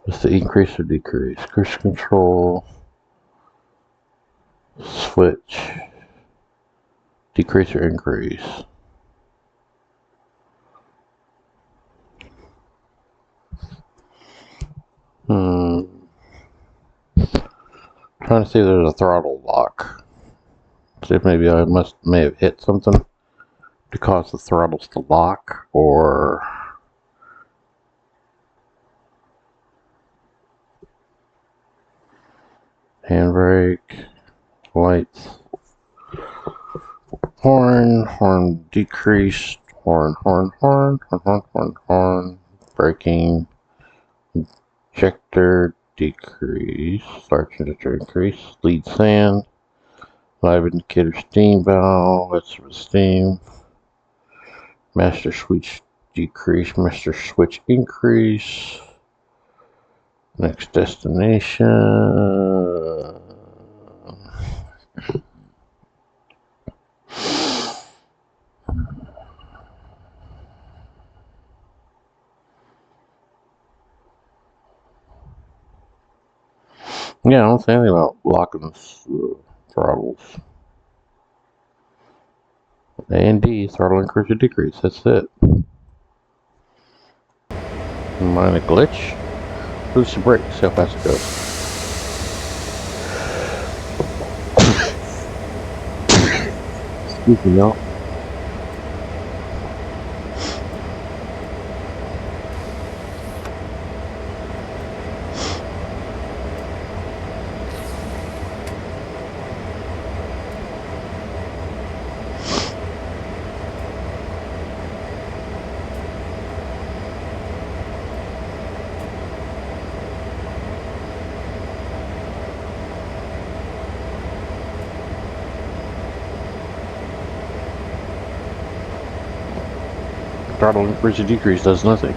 [SPEAKER 1] What's the increase or decrease? Cruise control, switch, decrease or increase. Trying to see if there's a throttle lock. See if maybe I may have hit something to cause the throttles to lock, or handbrake, lights, horn decreased, horn, braking, injector decrease, starch injector increase, lead sand, live indicator steam valve, that's for steam, master switch decrease, master switch increase, next destination. Yeah, I don't say anything about locking the throttles. A and D, throttle increase or decrease, that's it. Minor glitch. Boost the brake, see how fast it goes. Excuse me, y'all. Throttle increase or decrease does nothing.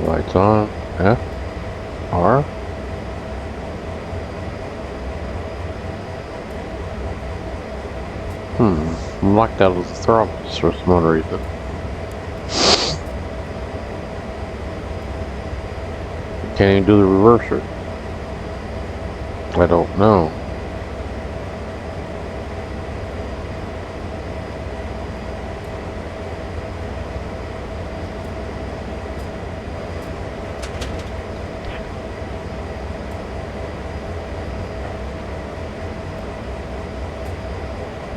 [SPEAKER 1] Lights on. F. R. I'm locked out of the throttles for some other reason. Can't even do the reverser. I don't know.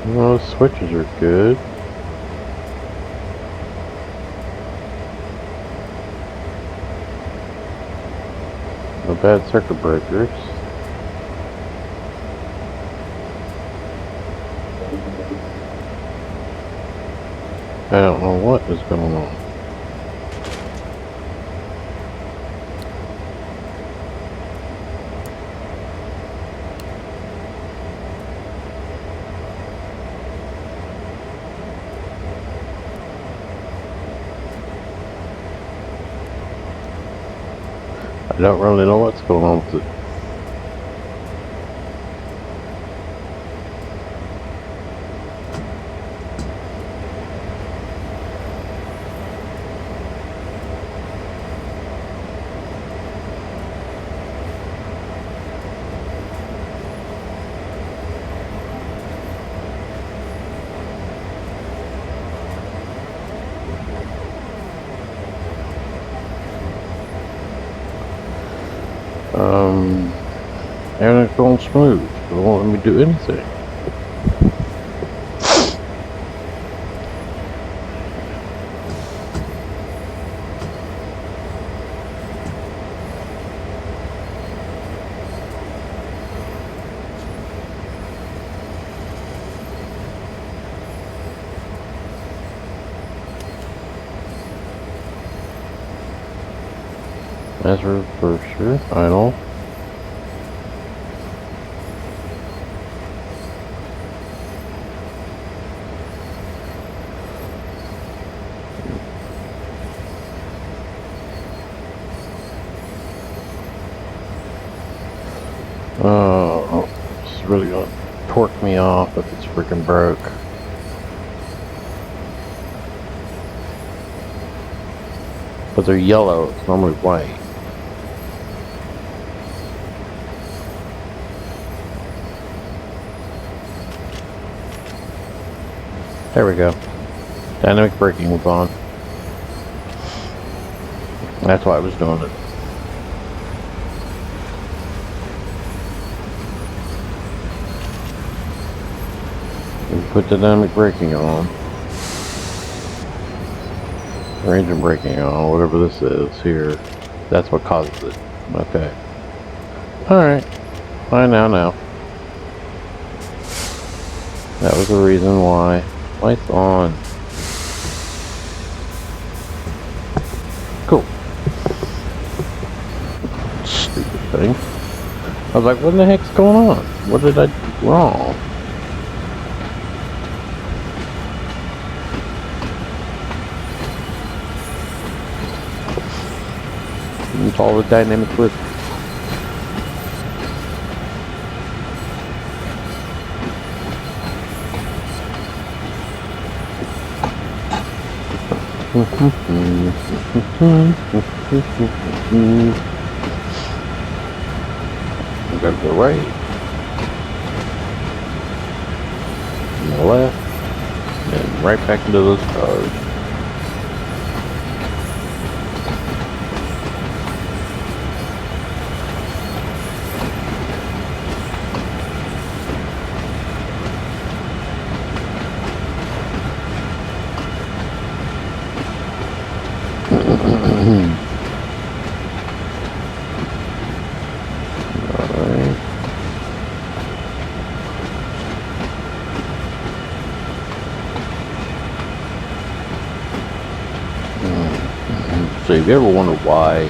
[SPEAKER 1] Well, the switches are good. No bad circuit breakers. I don't know what is going on. I don't really know what's going on with it. Everything's going smooth. It won't let me do anything. As a reverser, idle. Oh, this is really gonna torque me off if it's freaking broke. But they're yellow, it's normally white. There we go. Dynamic braking was on. That's why I was doing it. Put the dynamic braking on. Or engine braking on, whatever this is here. That's what causes it. Okay. Alright. Fine now. That was the reason why. Lights on. Cool. Stupid thing. I was like, what the heck's going on? What did I do wrong? It's all the dynamic with. Go to the right, and the left, and right back into those cars. So if you ever wonder why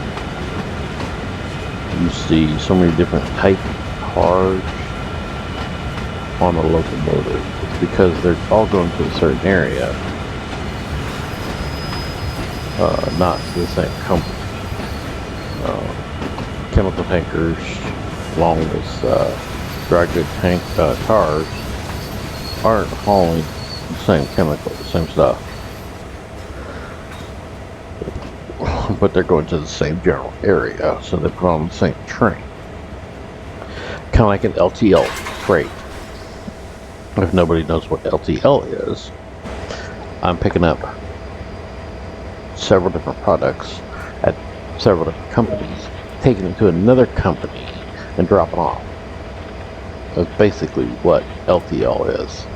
[SPEAKER 1] you see so many different type of cars on a locomotive, it's because they're all going to a certain area, not to the same company. Chemical tankers, along with dry goods tank cars, aren't hauling the same chemical, the same stuff. But they're going to the same general area, so they put on the same train. Kind of like an LTL freight. If nobody knows what LTL is, I'm picking up several different products at several different companies, taking them to another company and dropping off. That's basically what LTL is.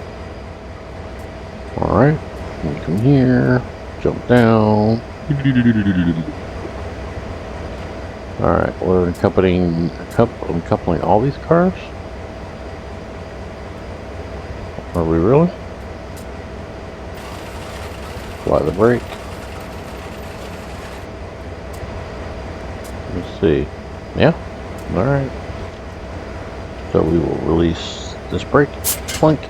[SPEAKER 1] Alright, come here, jump down. Alright, we're coupling all these cars? Are we really? Apply the brake. Let's see. Yeah? Alright. So we will release this brake plank.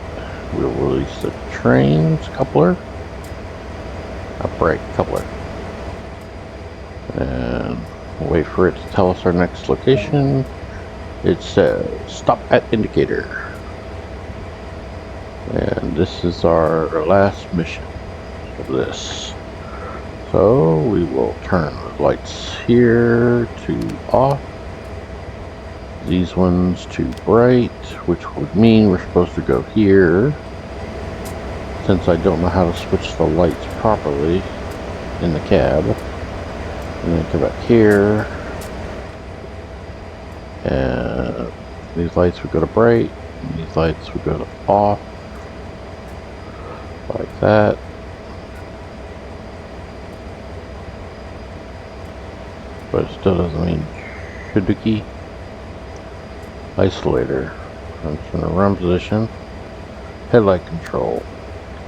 [SPEAKER 1] We'll release the trains coupler. A brake coupler. And Wait for it to tell us our next location. It says stop at indicator. And this is our last mission of this. So we will turn the lights here to off. These ones to bright, which would mean we're supposed to go here. Since I don't know how to switch the lights properly in the cab. And then come back here. And these lights would go to bright. And these lights would go to off. Like that. But it still doesn't mean Shiduki. Isolator. I'm in the run position. Headlight control.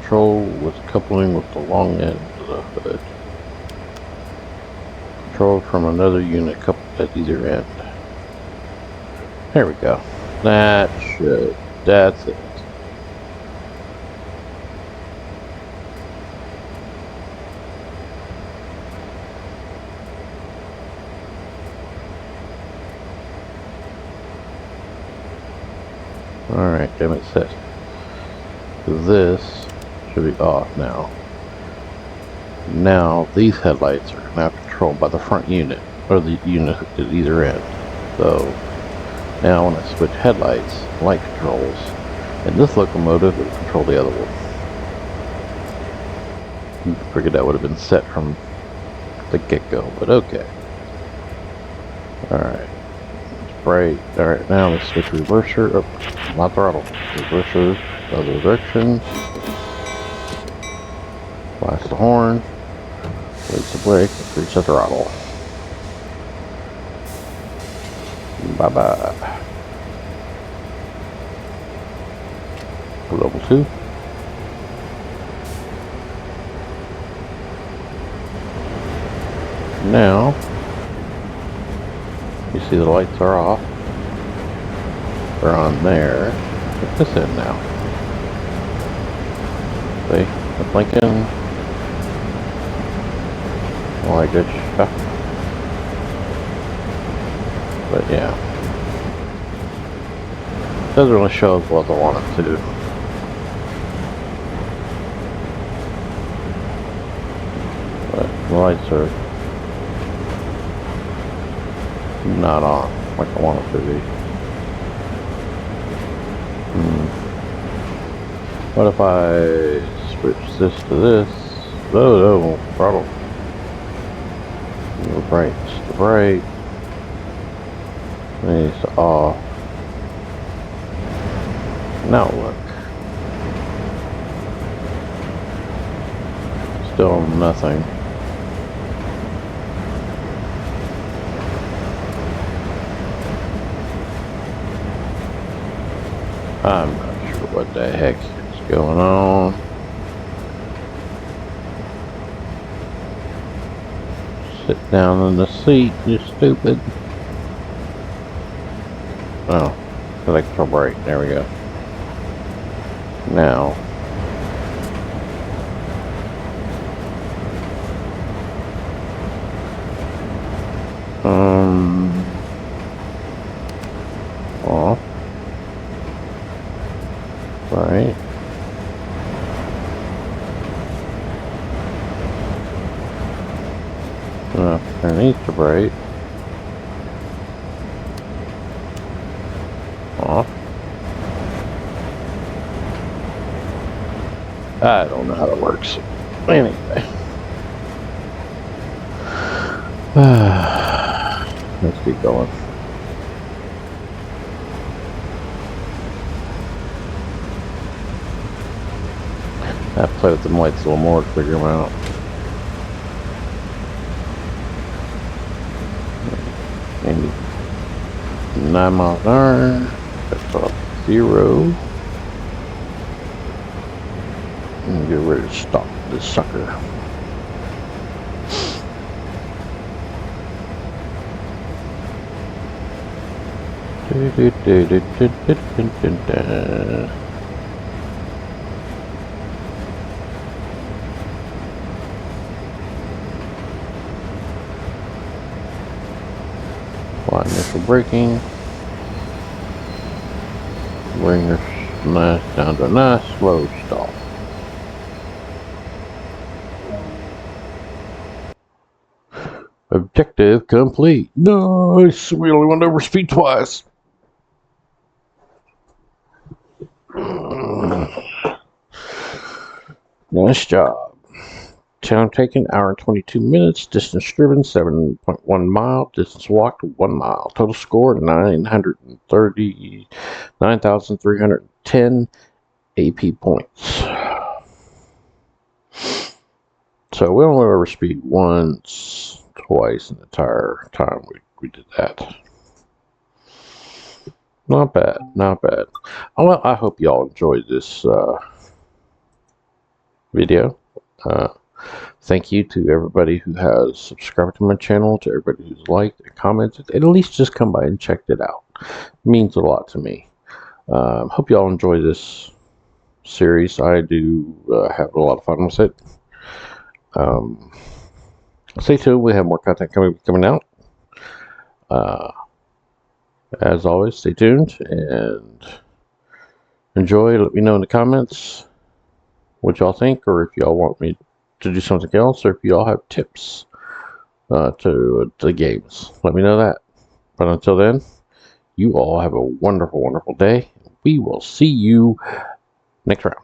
[SPEAKER 1] Control with coupling with the long end of the hood. Control from another unit coupled at either end. There we go. That's it. Alright, damn it set. This should be off now. Now these headlights are now controlled by the front unit, or the unit at either end. So now when I switch headlights, light controls, and this locomotive will control the other one. I figured that would have been set from the get-go, but okay. Alright. Bright. Alright, now let's switch reverser. Oh, not throttle. Reverser, other direction. Blast the horn. Release the brake. Reach the throttle. Bye bye. Level 2. Now, you see the lights are off. They're on there. Put this in now. See? The blinking. All that good stuff. But yeah. Doesn't really show us what I want it to. But the lights are not on like I want it to be. What if I switch this to this? No, throttle. The bright's the bright. These to off. Now look. Still nothing. I'm not sure what the heck is going on. Sit down in the seat, you stupid. Oh, electro brake. There we go. Now, off. Right. Underneath the brake. Off. I don't know how it works. Anyway. Let's keep going. I have to play with the lights a little more to figure them out. Maybe 9 miles an hour. That's up 0. And get ready to stop this sucker. partial braking. Bring her nice down to a nice slow stop. Objective complete. Nice. We only went over speed twice. Nice job. Time taken, hour and 22 minutes. Distance driven, 7.1 mile. Distance walked, 1 mile. Total score, 939,310 AP points. So we only over speed once, twice in the entire time we did that. Not bad, not bad. Well, I hope y'all enjoyed this video. Thank you to everybody who has subscribed to my channel, to everybody who's liked and commented, and at least just come by and checked it out. It means a lot to me. Hope y'all enjoy this series. I do have a lot of fun with it. Stay tuned. We have more content coming out. As always, stay tuned and enjoy. Let me know in the comments what y'all think, or if y'all want me to do something else, or if y'all have tips to the games. Let me know that. But until then, you all have a wonderful, wonderful day. We will see you next round.